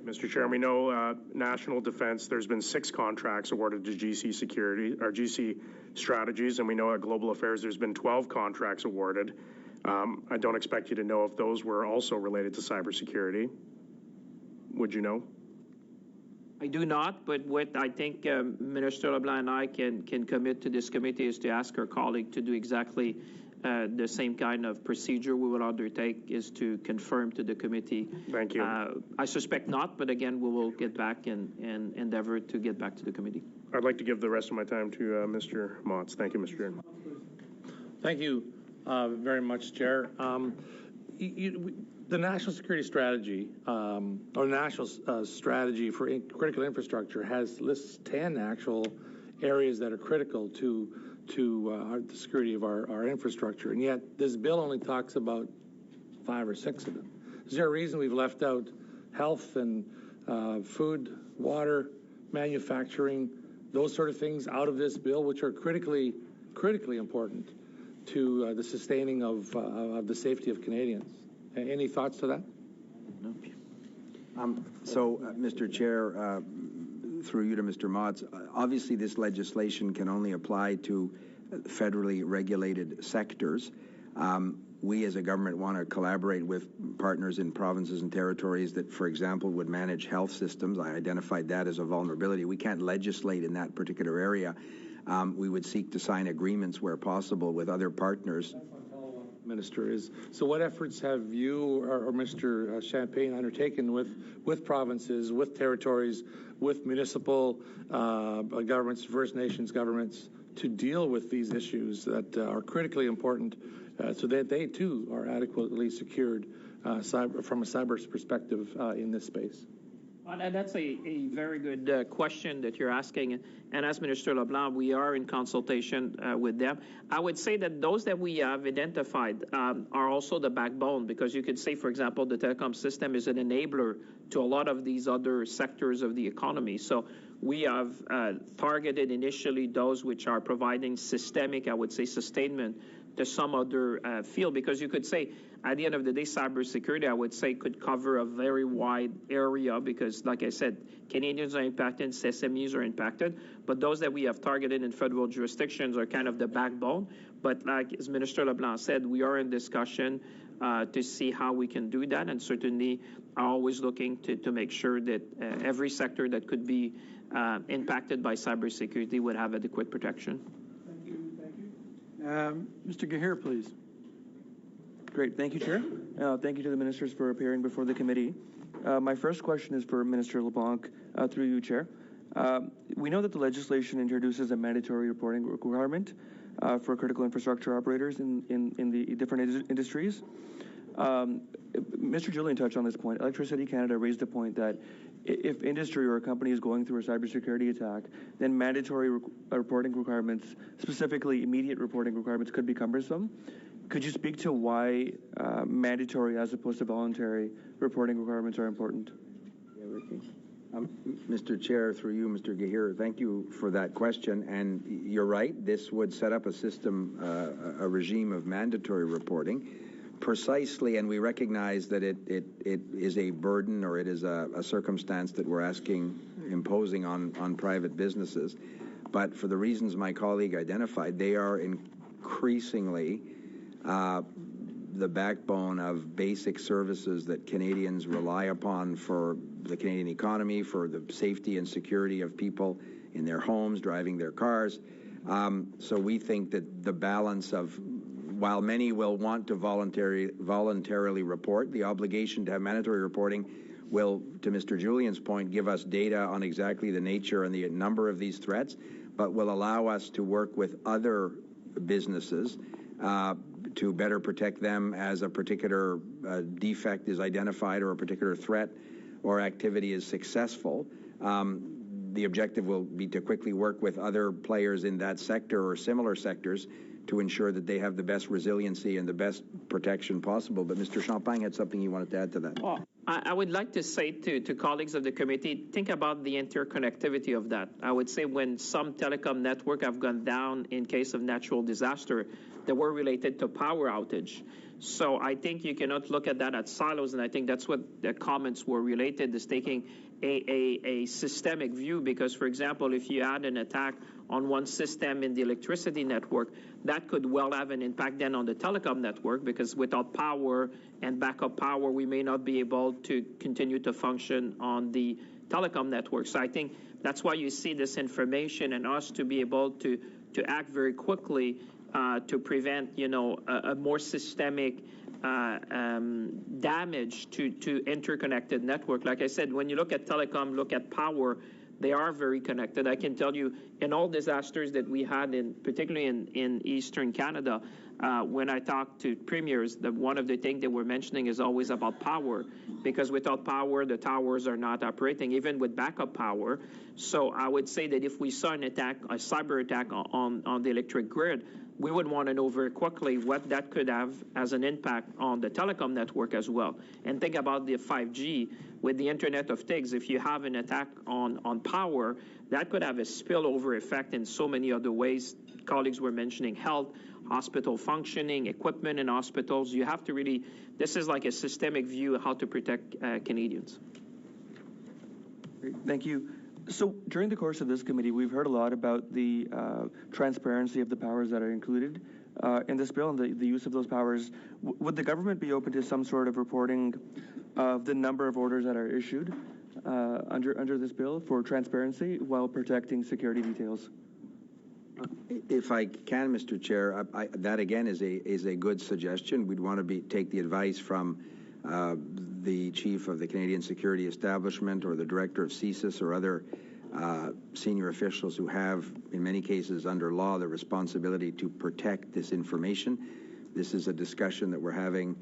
Mr. Chair, we know national defense, there's been 6 contracts awarded to GC Strategies, and we know at Global Affairs there's been 12 contracts awarded. I don't expect you to know if those were also related to cybersecurity. Would you know? I do not, but what I think Minister Leblanc and I can commit to this committee is to ask our colleague to do exactly the same kind of procedure we will undertake is to confirm to the committee. Thank you. I suspect not, but again, we will get back and endeavor to get back to the committee. I'd like to give the rest of my time to Mr. Motz. Thank you, Mr. Chair. Thank you very much, Chair. The National Security Strategy, or National Strategy for Critical Infrastructure, lists 10 actual areas that are critical to the security of our infrastructure, and yet this bill only talks about 5 or 6 of them. Is there a reason we've left out health and food, water, manufacturing, those sort of things out of this bill, which are critically critically important to the sustaining of the safety of Canadians. Any thoughts to that? Mr. Chair, through you to Mr. Motz, obviously this legislation can only apply to federally regulated sectors. we as a government want to collaborate with partners in provinces and territories that, for example, would manage health systems. I identified that as a vulnerability. We can't legislate in that particular area. We would seek to sign agreements where possible with other partners. Minister, is so what efforts have you or Mr. Champagne undertaken with provinces, with territories, with municipal governments, First Nations governments, to deal with these issues that are critically important so that they too are adequately secured from a cyber perspective in this space? That's a very good question that you're asking. And as Minister Leblanc, we are in consultation with them. I would say that those that we have identified are also the backbone, because you could say, for example, the telecom system is an enabler to a lot of these other sectors of the economy. So we have targeted initially those which are providing systemic, I would say, sustainment to some other field, because you could say, at the end of the day, cybersecurity, I would say, could cover a very wide area because, like I said, Canadians are impacted, SMEs are impacted, but those that we have targeted in federal jurisdictions are kind of the backbone. But like as Minister Leblanc said, we are in discussion to see how we can do that, and certainly are always looking to make sure that every sector that could be impacted by cybersecurity would have adequate protection. Thank you. Mr. Gahir, please. Great. Thank you, Chair. Thank you to the ministers for appearing before the committee. My first question is for Minister LeBlanc, through you, Chair. We know that the legislation introduces a mandatory reporting requirement for critical infrastructure operators in the different industries. Mr. Julian touched on this point. Electricity Canada raised the point that if industry or a company is going through a cybersecurity attack, then mandatory reporting requirements, specifically immediate reporting requirements, could be cumbersome. Could you speak to why mandatory as opposed to voluntary reporting requirements are important? Yeah, Ricky. Mr. Chair, through you, Mr. Gahir, thank you for that question. And you're right, this would set up a system, a regime of mandatory reporting, precisely, and we recognize that it is a burden, or it is a circumstance that we're imposing on private businesses. But for the reasons my colleague identified, they are increasingly the backbone of basic services that Canadians rely upon for the Canadian economy, for the safety and security of people in their homes, driving their cars. So we think that the balance of, while many will want to voluntarily report, the obligation to have mandatory reporting will, to Mr. Julian's point, give us data on exactly the nature and the number of these threats, but will allow us to work with other businesses to better protect them as a particular defect is identified or a particular threat or activity is successful. The objective will be to quickly work with other players in that sector or similar sectors to ensure that they have the best resiliency and the best protection possible. But Mr. Champagne had something he wanted to add to that. Well, I would like to say to colleagues of the committee, think about the interconnectivity of that. I would say when some telecom network have gone down in case of natural disaster, they were related to power outage. So I think you cannot look at that as silos, and I think that's what the comments were related, is taking a systemic view, because, for example, if you had an attack on one system in the electricity network, that could well have an impact then on the telecom network, because without power and backup power, we may not be able to continue to function on the telecom network. So I think that's why you see this information and us to be able to act very quickly to prevent, a more systemic damage to interconnected network. Like I said, when you look at telecom, look at power, they are very connected. I can tell you, in all disasters that we had, particularly in Eastern Canada, when I talked to premiers, one of the things they were mentioning is always about power, because without power, the towers are not operating, even with backup power. So I would say that if we saw an attack, a cyber attack on the electric grid, we would want to know very quickly what that could have as an impact on the telecom network as well. And think about the 5G with the Internet of Things. If you have an attack on power, that could have a spillover effect in so many other ways. Colleagues were mentioning health, hospital functioning, equipment in hospitals. You have to really, this is like a systemic view of how to protect Canadians. Great. Thank you. So during the course of this committee, we've heard a lot about the transparency of the powers that are included in this bill and the use of those powers, would the government be open to some sort of reporting of the number of orders that are issued under this bill for transparency while protecting security details? If I can, Mr. Chair, that again is a good suggestion. We'd want to take the advice from the chief of the Canadian Security Establishment or the director of CSIS or other senior officials who have, in many cases under law, the responsibility to protect this information. This is a discussion that we're having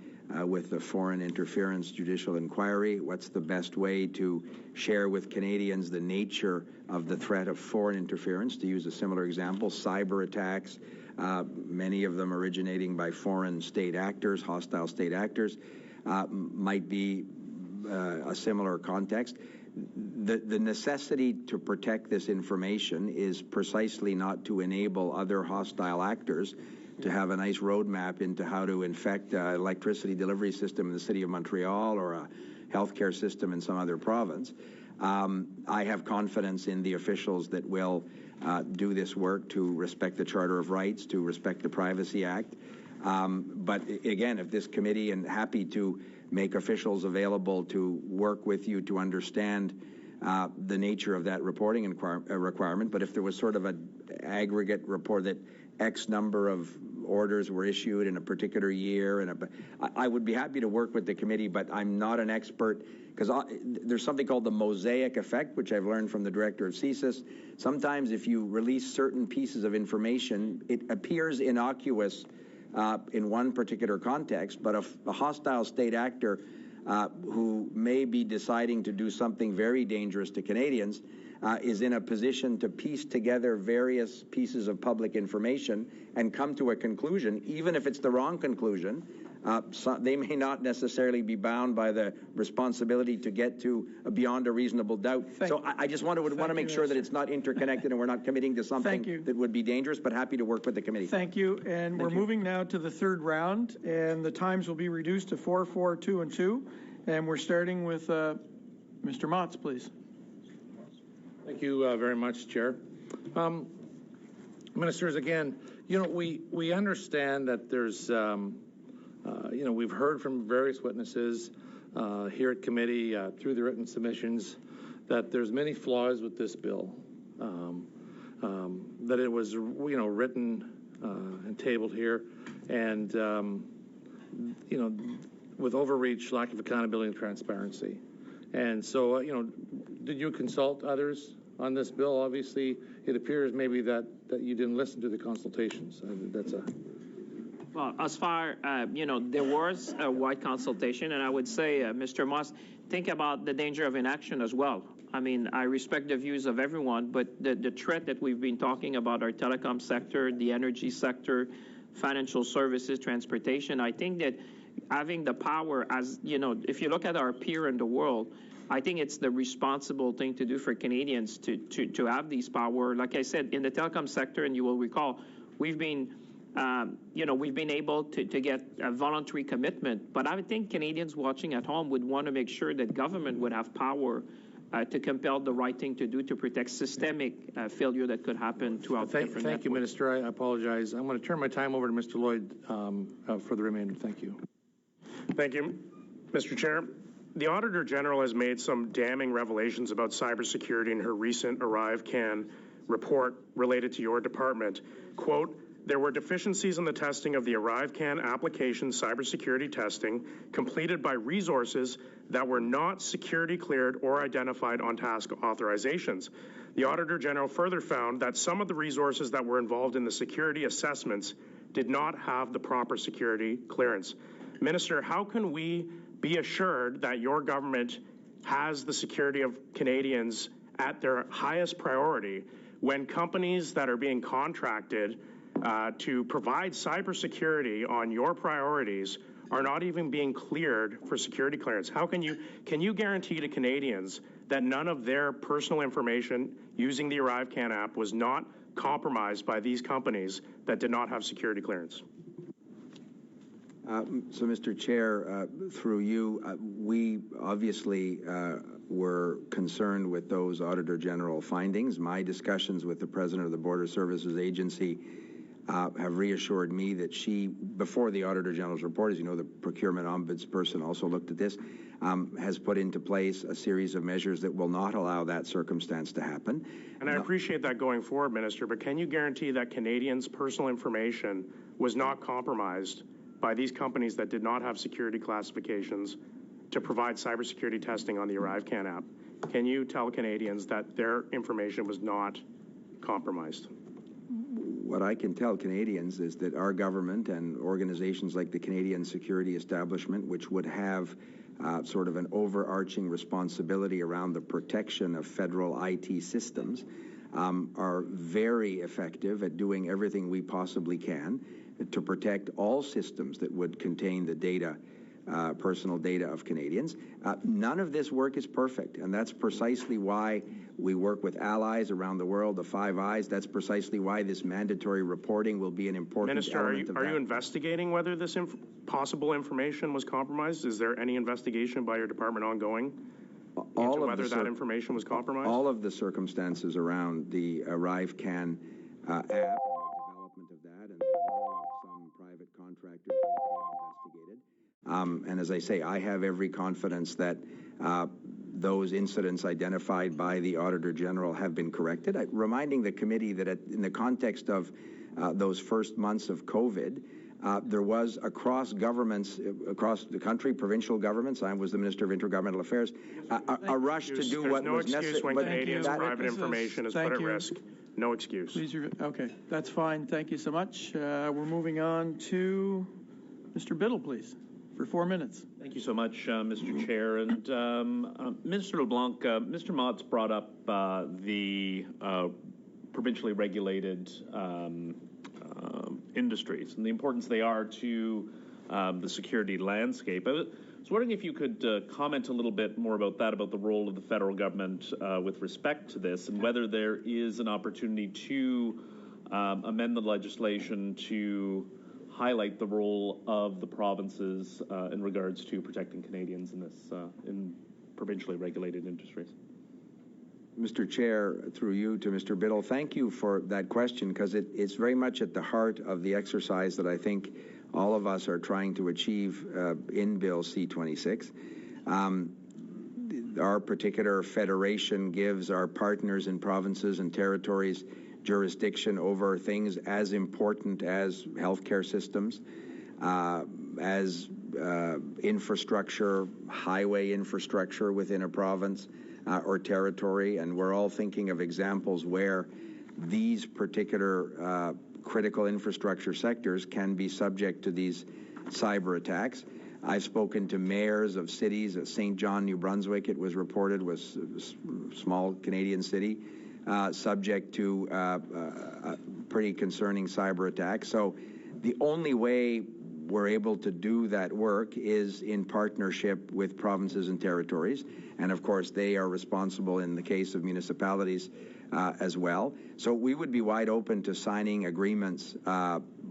with the Foreign Interference Judicial Inquiry. What's the best way to share with Canadians the nature of the threat of foreign interference? To use a similar example, cyber attacks, many of them originating by foreign state actors, hostile state actors, might be a similar context. The necessity to protect this information is precisely not to enable other hostile actors to have a nice roadmap into how to infect an electricity delivery system in the city of Montreal or a healthcare system in some other province. I have confidence in the officials that will do this work to respect the Charter of Rights, to respect the Privacy Act. But again, if this committee, and happy to make officials available to work with you to understand the nature of that reporting requirement, but if there was sort of an aggregate report that X number of orders were issued in a particular year, and I would be happy to work with the committee, but I'm not an expert, because there's something called the mosaic effect, which I've learned from the director of CSIS. Sometimes if you release certain pieces of information, it appears innocuous in one particular context, but a hostile state actor who may be deciding to do something very dangerous to Canadians is in a position to piece together various pieces of public information and come to a conclusion, even if it's the wrong conclusion. They may not necessarily be bound by the responsibility to get to beyond a reasonable doubt. I just want to make sure that it's not interconnected and we're not committing to something that would be dangerous, but happy to work with the committee. Thank you. And we're moving now to the third round, and the times will be reduced to 4, 4, 2, and 2. And we're starting with Mr. Motz, please. Thank you very much, Chair. Ministers, again, we understand that there's, we've heard from various witnesses here at committee through the written submissions that there's many flaws with this bill, that it was, written and tabled here, and, with overreach, lack of accountability and transparency. And so, did you consult others on this bill? Obviously, it appears maybe that you didn't listen to the consultations. Well, as far, there was a wide consultation, and I would say, Mr. Moss, think about the danger of inaction as well. I mean, I respect the views of everyone, but the threat that we've been talking about, our telecom sector, the energy sector, financial services, transportation, I think that having the power, as if you look at our peer in the world, I think it's the responsible thing to do for Canadians to have these power. Like I said, in the telecom sector, and you will recall, we've been able to get a voluntary commitment. But I think Canadians watching at home would want to make sure that government would have power to compel the right thing to do to protect systemic failure that could happen throughout different networks. Thank you, Minister. I apologize. I'm going to turn my time over to Mr. Lloyd for the remainder. Thank you. Thank you, Mr. Chair. The Auditor General has made some damning revelations about cybersecurity in her recent ArriveCan report related to your department. Quote, there were deficiencies in the testing of the ArriveCan application cybersecurity testing completed by resources that were not security cleared or identified on task authorizations. The Auditor General further found that some of the resources that were involved in the security assessments did not have the proper security clearance. Minister, how can we be assured that your government has the security of Canadians at their highest priority when companies that are being contracted to provide cybersecurity on your priorities are not even being cleared for security clearance? How can you guarantee to Canadians that none of their personal information using the ArriveCan app was not compromised by these companies that did not have security clearance? So, Mr. Chair, through you, we obviously were concerned with those Auditor General findings. My discussions with the President of the Border Services Agency have reassured me that she, before the Auditor General's report, as you know, the procurement ombudsperson also looked at this, has put into place a series of measures that will not allow that circumstance to happen. And I appreciate that going forward, Minister, but can you guarantee that Canadians' personal information was not compromised by these companies that did not have security classifications to provide cybersecurity testing on the ArriveCan app? Can you tell Canadians that their information was not compromised? What I can tell Canadians is that our government and organizations like the Canadian Security Establishment, which would have sort of an overarching responsibility around the protection of federal IT systems, are very effective at doing everything we possibly can to protect all systems that would contain the data, personal data of Canadians. None of this work is perfect, and that's precisely why we work with allies around the world, the Five Eyes. That's precisely why this mandatory reporting will be an important Minister, element of that. Are you investigating whether this possible information was compromised? Is there any investigation by your department ongoing into whether that information was compromised? All of the circumstances around the ArriveCan app and the development of that and the role of some private contractors is being investigated. And as I say, I have every confidence that those incidents identified by the Auditor General have been corrected. Reminding the committee that in the context of those first months of COVID, there was across governments, across the country, provincial governments, I was the Minister of Intergovernmental Affairs, a rush to do what was necessary. There's no excuse when Canadians' private information is put at risk. No excuse. Please, okay, that's fine. Thank you so much. We're moving on to Mr. Biddle, please, for 4 minutes. Thank you so much, Mr. Chair. And Minister Leblanc, Mr. Mott's brought up the provincially regulated industries and the importance they are to the security landscape. I was wondering if you could comment a little bit more about that, about the role of the federal government with respect to this, and whether there is an opportunity to amend the legislation to highlight the role of the provinces in regards to protecting Canadians in this in provincially regulated industries. Mr. Chair, through you to Mr. Biddle, thank you for that question, because it's very much at the heart of the exercise that I think all of us are trying to achieve in Bill C-26. Our particular federation gives our partners in provinces and territories jurisdiction over things as important as healthcare systems, as infrastructure, highway infrastructure within a province or territory, and we're all thinking of examples where these particular critical infrastructure sectors can be subject to these cyber attacks. I've spoken to mayors of cities, St. John, New Brunswick, it was reported, was a small Canadian city, subject to pretty concerning cyber attacks. So the only way we're able to do that work is in partnership with provinces and territories. And of course, they are responsible in the case of municipalities as well. So we would be wide open to signing agreements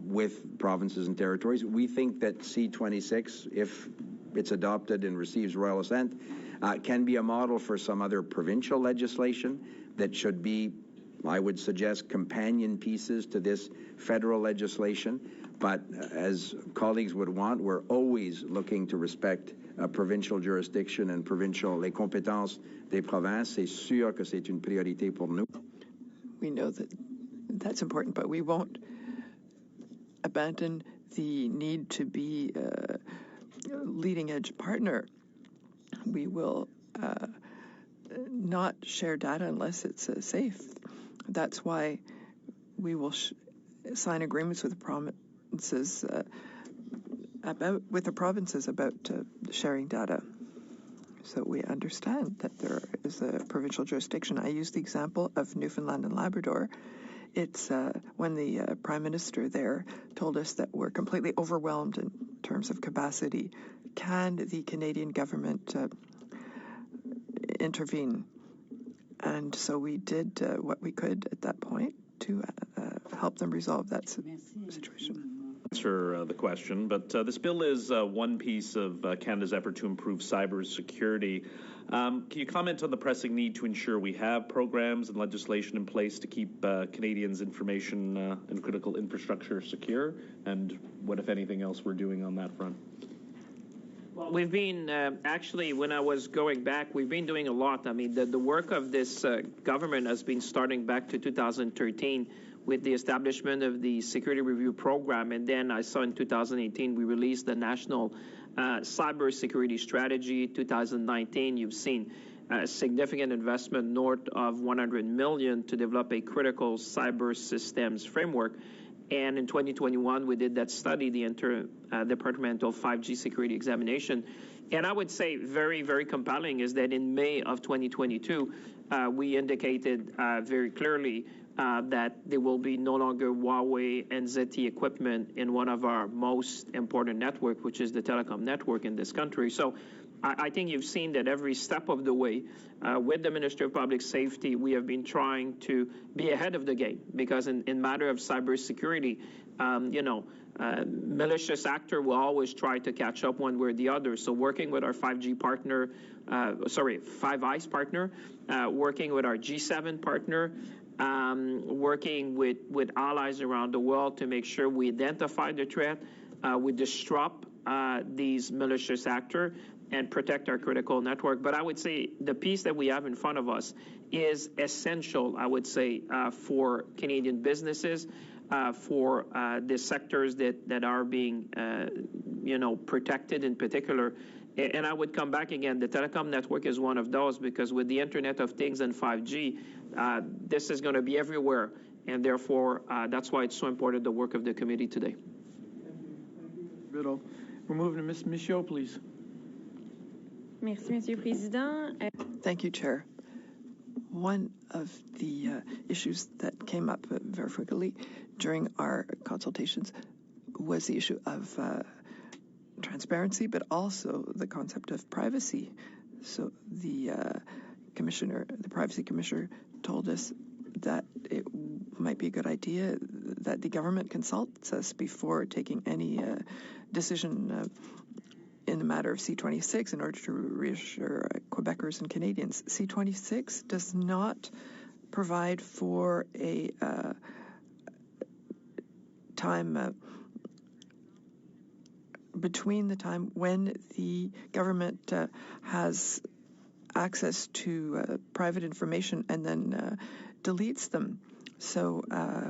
with provinces and territories. We think that C-26, if it's adopted and receives royal assent, can be a model for some other provincial legislation that should be, I would suggest, companion pieces to this federal legislation. But as colleagues would want, we're always looking to respect provincial jurisdiction and les compétences des provinces. C'est sûr que c'est une priorité pour nous. We know that that's important, but we won't abandon the need to be a leading-edge partner. We will not share data unless it's safe. That's why we will sign agreements with the provinces about sharing data. So we understand that there is a provincial jurisdiction. I use the example of Newfoundland and Labrador. It's when the Prime Minister there told us that we're completely overwhelmed in terms of capacity. Can the Canadian government intervene? And so we did what we could at that point to help them resolve that situation. answer the question, but this bill is one piece of Canada's effort to improve cybersecurity. Can you comment on the pressing need to ensure we have programs and legislation in place to keep Canadians' information and critical infrastructure secure, and what, if anything, else we're doing on that front? Well, we've been, actually, when I was going back, we've been doing a lot. I mean, the work of this government has been starting back to 2013 with the establishment of the Security Review Program. And then I saw in 2018, we released the National Cybersecurity Strategy. 2019, you've seen significant investment north of $100 million to develop a critical cyber systems framework. And in 2021, we did that study, the Interdepartmental 5G Security Examination. And I would say very, very compelling is that in May of 2022, we indicated very clearly that there will be no longer Huawei and ZTE equipment in one of our most important network, which is the telecom network in this country. So I think you've seen that every step of the way with the Ministry of Public Safety, we have been trying to be ahead of the game, because in matter of cybersecurity, malicious actor will always try to catch up one way or the other. So working with our 5G partner, Five Eyes partner, working with our G7 partner, working with allies around the world to make sure we identify the threat, we disrupt these malicious actors, and protect our critical network. But I would say the piece that we have in front of us is essential, I would say, for Canadian businesses, for the sectors that are being, protected in particular. And I would come back again, the telecom network is one of those, because with the Internet of Things and 5G, this is going to be everywhere. And therefore, that's why it's so important, the work of the committee today. We're moving to Ms. Michaud, please. Merci, Monsieur le Président. Thank you, Chair. One of the issues that came up very frequently during our consultations was the issue of transparency, but also the concept of privacy. So the Privacy Commissioner told us that it might be a good idea that the government consults us before taking any decision in the matter of C-26 in order to reassure Quebecers and Canadians. C-26 does not provide for a time between the time when the government has access to private information and then deletes them. So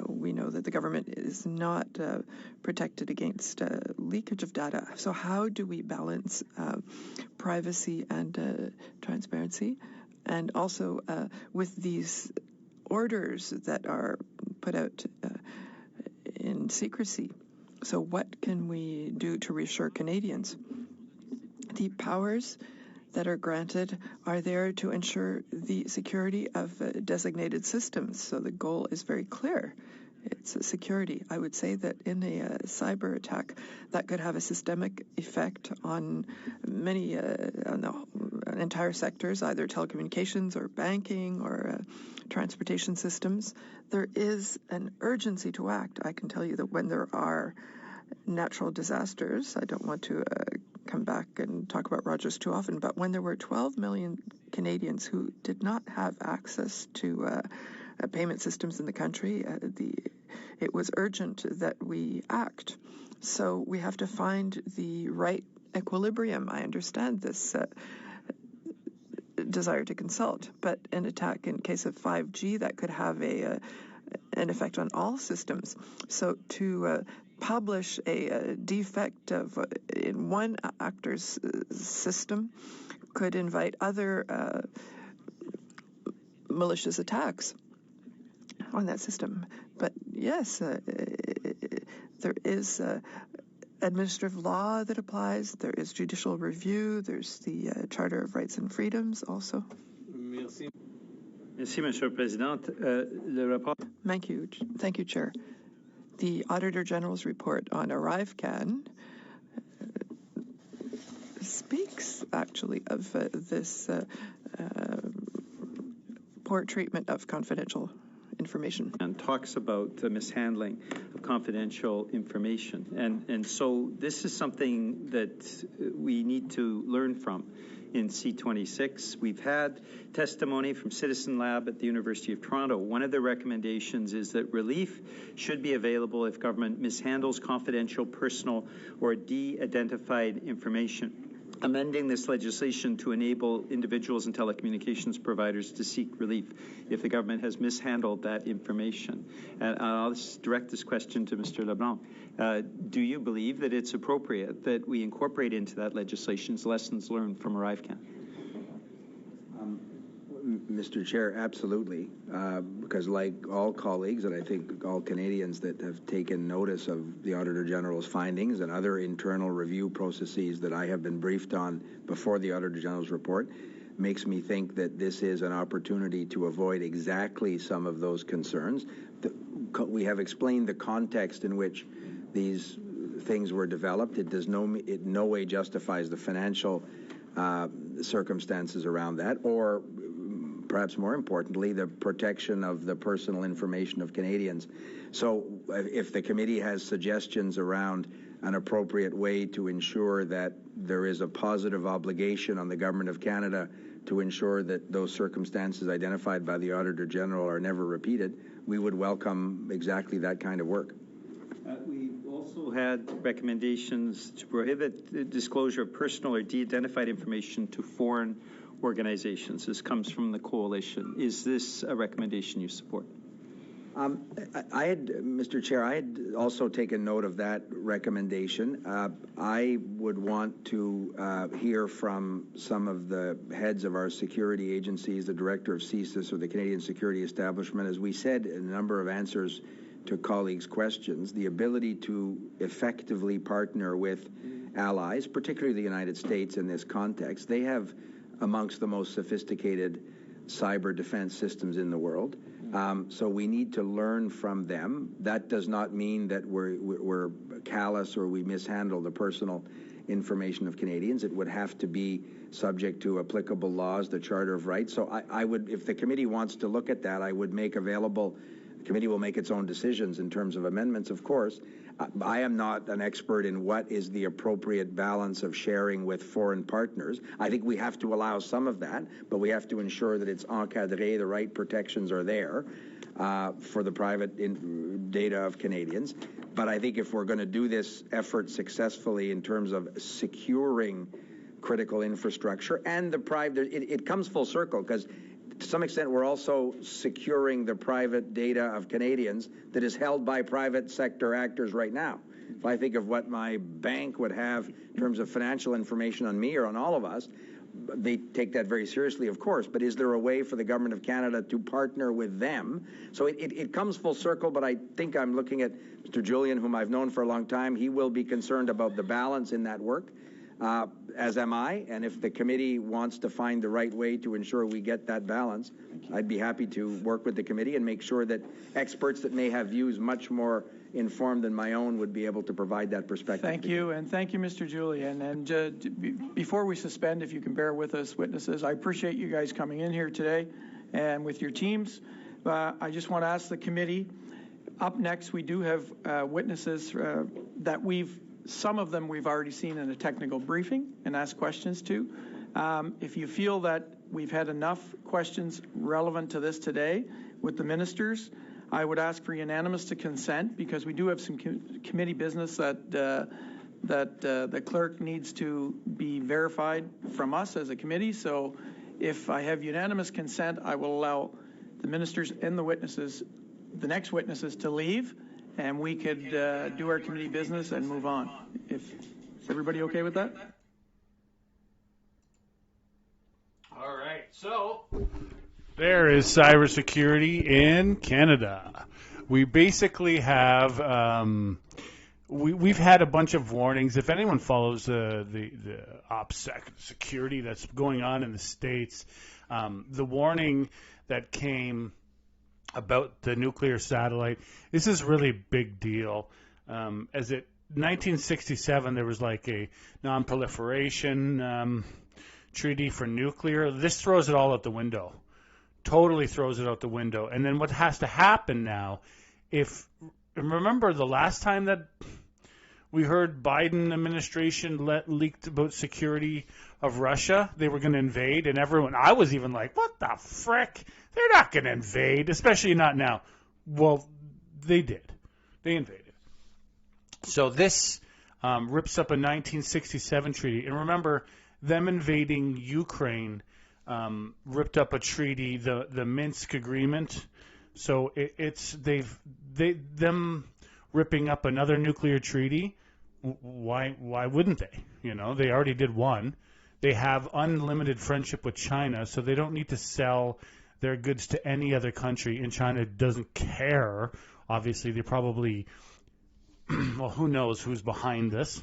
we know that the government is not protected against leakage of data. So how do we balance privacy and transparency? And also with these orders that are put out in secrecy. So what can we do to reassure Canadians? The powers that are granted are there to ensure the security of designated systems. So the goal is very clear. It's security. I would say that in a cyber attack, that could have a systemic effect on many entire sectors, either telecommunications or banking or transportation systems. There is an urgency to act. I can tell you that when there are natural disasters, I don't want to come back and talk about Rogers too often, but when there were 12 million Canadians who did not have access to payment systems in the country, it was urgent that we act. So we have to find the right equilibrium. I understand this desire to consult, but an attack in case of 5G, that could have an effect on all systems. So to publish a defect in one actor's system could invite other malicious attacks on that system. But yes, there is administrative law that applies. There is judicial review. There's the Charter of Rights and Freedoms also. Merci. Merci, Monsieur le Président. Le rapport. Thank you, Chair. The Auditor General's report on ArriveCan speaks actually of this poor treatment of confidential information. And talks about mishandling of of confidential information. And so this is something that we need to learn from. In C26, we've had testimony from Citizen Lab at the University of Toronto. One of the recommendations is that relief should be available if government mishandles confidential, personal, or de-identified information. Amending this legislation to enable individuals and telecommunications providers to seek relief if the government has mishandled that information. And I'll just direct this question to Mr. Leblanc. Do you believe that it's appropriate that we incorporate into that legislation's lessons learned from ArriveCan? Mr. Chair, absolutely, because like all colleagues, and I think all Canadians that have taken notice of the Auditor General's findings and other internal review processes that I have been briefed on before the Auditor General's report, makes me think that this is an opportunity to avoid exactly some of those concerns. We have explained the context in which these things were developed. It in no way justifies the financial circumstances around that, or perhaps more importantly, the protection of the personal information of Canadians. So if the committee has suggestions around an appropriate way to ensure that there is a positive obligation on the Government of Canada to ensure that those circumstances identified by the Auditor General are never repeated, we would welcome exactly that kind of work. We've also had recommendations to prohibit the disclosure of personal or de-identified information to foreign organizations. This comes from the coalition. Is this a recommendation you support? Mr. Chair, I had also taken note of that recommendation. I would want to hear from some of the heads of our security agencies, the director of CSIS or the Canadian Security Establishment. As we said in a number of answers to colleagues' questions, the ability to effectively partner with allies, particularly the United States in this context. They have amongst the most sophisticated cyber defense systems in the world. So we need to learn from them. That does not mean that we're callous or we mishandle the personal information of Canadians. It would have to be subject to applicable laws, the Charter of Rights. So I would, if the committee wants to look at that, I would make available. The committee will make its own decisions in terms of amendments, of course. I am not an expert in what is the appropriate balance of sharing with foreign partners. I think we have to allow some of that, but we have to ensure that it's encadré, the right protections are there for the private data of Canadians. But I think if we're going to do this effort successfully in terms of securing critical infrastructure and the private, it comes full circle because to some extent, we're also securing the private data of Canadians that is held by private sector actors right now. If I think of what my bank would have in terms of financial information on me or on all of us, they take that very seriously, of course. But is there a way for the Government of Canada to partner with them? So it comes full circle, but I think I'm looking at Mr. Julian, whom I've known for a long time. He will be concerned about the balance in that work. As am I, and if the committee wants to find the right way to ensure we get that balance, I'd be happy to work with the committee and make sure that experts that may have views much more informed than my own would be able to provide that perspective. Thank you, and thank you, Mr. Julian. And before we suspend, if you can bear with us, witnesses, I appreciate you guys coming in here today and with your teams. I just want to ask the committee, up next we do have witnesses that some of them we've already seen in a technical briefing and asked questions to. If you feel that we've had enough questions relevant to this today with the ministers, I would ask for unanimous to consent because we do have some committee business that the clerk needs to be verified from us as a committee. So if I have unanimous consent, I will allow the ministers and the witnesses, the next witnesses, to leave. And we could do our committee business and move on. Is everybody okay with that? All right. So there is cybersecurity in Canada. We basically have we've had a bunch of warnings. If anyone follows the OPSEC security that's going on in the States, the warning that came about the nuclear satellite. This is really a big deal. 1967, there was like a non-proliferation treaty for nuclear. This throws it all out the window. Totally throws it out the window. And then what has to happen now, if remember the last time that we heard Biden administration leaked about security of Russia, they were going to invade, and I was even like, what the frick? They're not going to invade, especially not now. Well, they did. They invaded. So this rips up a 1967 treaty. And remember, them invading Ukraine ripped up a treaty, the Minsk Agreement. So them ripping up another nuclear treaty. Why wouldn't they? They already did one. They have unlimited friendship with China, so they don't need to sell their goods to any other country, and China doesn't care. Obviously, they probably, well, who knows who's behind this.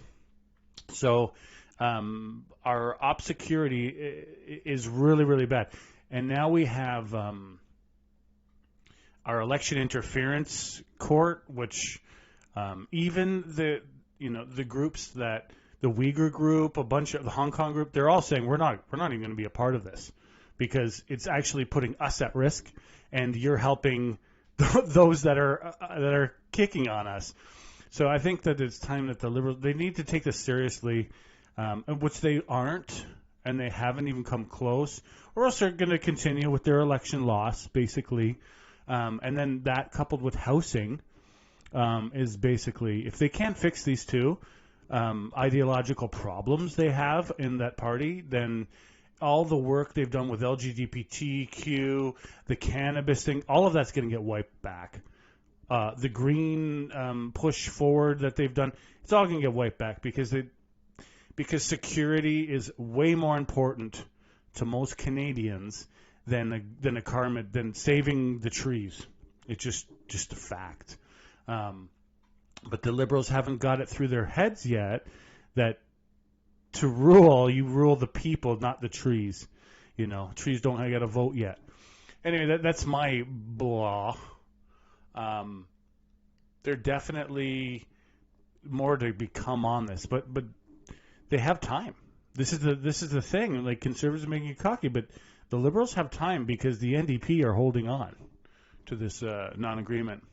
So our op security is really, really bad. And now we have our election interference court, which even the groups that the Uyghur group, a bunch of the Hong Kong group, they're all saying we're not even going to be a part of this because it's actually putting us at risk, and you're helping those that are kicking on us. So I think that it's time that the Liberals, they need to take this seriously, which they aren't, and they haven't even come close, or else they're going to continue with their election loss, basically. And then that coupled with housing is basically, if they can't fix these two ideological problems they have in that party, then all the work they've done with LGBTQ, the cannabis thing, all of that's going to get wiped back. The green push forward that they've done, it's all going to get wiped back because security is way more important to most Canadians than saving the trees. It's just a fact. But the Liberals haven't got it through their heads yet that to rule, you rule the people, not the trees. Trees don't get a vote yet. Anyway, that's my blah. They're definitely more to become on this, but they have time. This is the thing. Like, Conservatives are making it cocky, but the Liberals have time because the NDP are holding on to this non-agreement.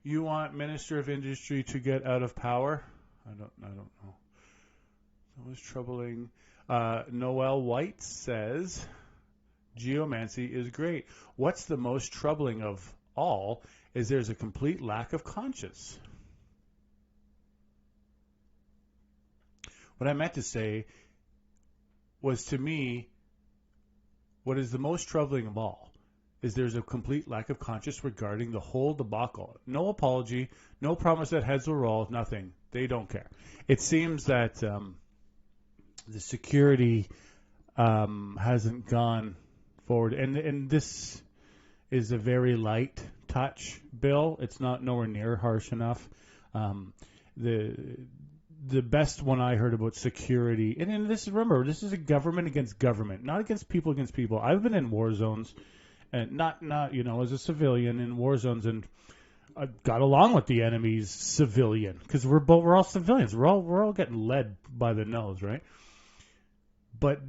You want Minister of Industry to get out of power? I don't know. That was troubling. Noel White says geomancy is great. What's the most troubling of all is there's a complete lack of conscience. What I meant to say was, to me, what is the most troubling of all is there's a complete lack of conscience regarding the whole debacle. No apology, no promise that heads will roll, nothing. They don't care. It seems that the security hasn't gone forward, and this is a very light touch bill. It's not nowhere near harsh enough. The best one I heard about security, and this is a government against government, not against people against people. I've been in war zones, and not as a civilian in war zones, and I got along with the enemy's civilian because we're all civilians. We're all getting led by the nose, right? But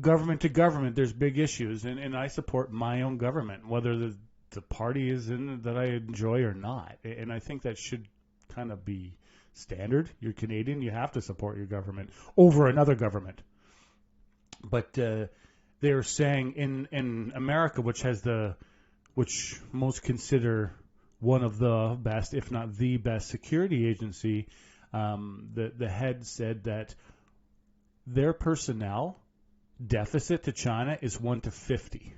government to government, there's big issues, and I support my own government, whether the party is in that I enjoy or not. And I think that should kind of be standard. You're Canadian, you have to support your government over another government. But they're saying in America, which most consider one of the best, if not the best security agency, the head said that their personnel deficit to China is 1 to 50.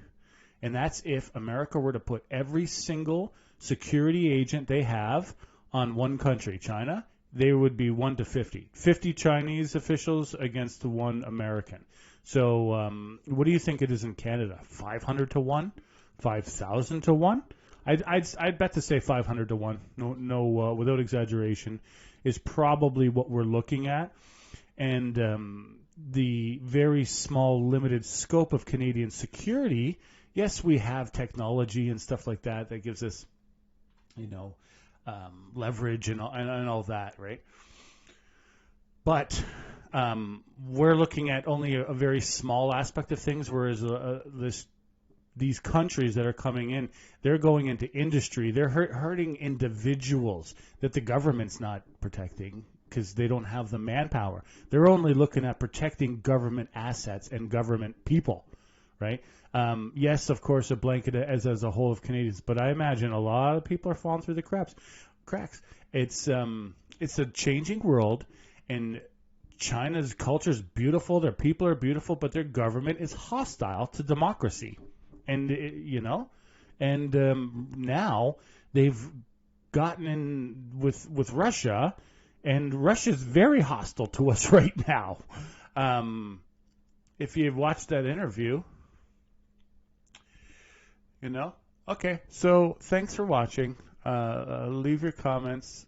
And that's if America were to put every single security agent they have on one country, China, they would be 1 to 50. 50 Chinese officials against 1 American. So what do you think it is in Canada? 500 to 1? 5,000 to 1? I'd bet to say 500 to 1. No, without exaggeration, is probably what we're looking at. And the very small, limited scope of Canadian security, yes, we have technology and stuff like that gives us, leverage and all that, right? But we're looking at only a very small aspect of things, whereas this these countries that are coming in, they're going into industry. They're hurting individuals that the government's not protecting because they don't have the manpower. They're only looking at protecting government assets and government people, right? Yes, of course, a blanket as a whole of Canadians, but I imagine a lot of people are falling through the cracks. It's a changing world, and China's culture is beautiful. Their people are beautiful, but their government is hostile to democracy. And, now they've gotten in with Russia, and Russia's very hostile to us right now. If you've watched that interview, Okay, so thanks for watching. Leave your comments.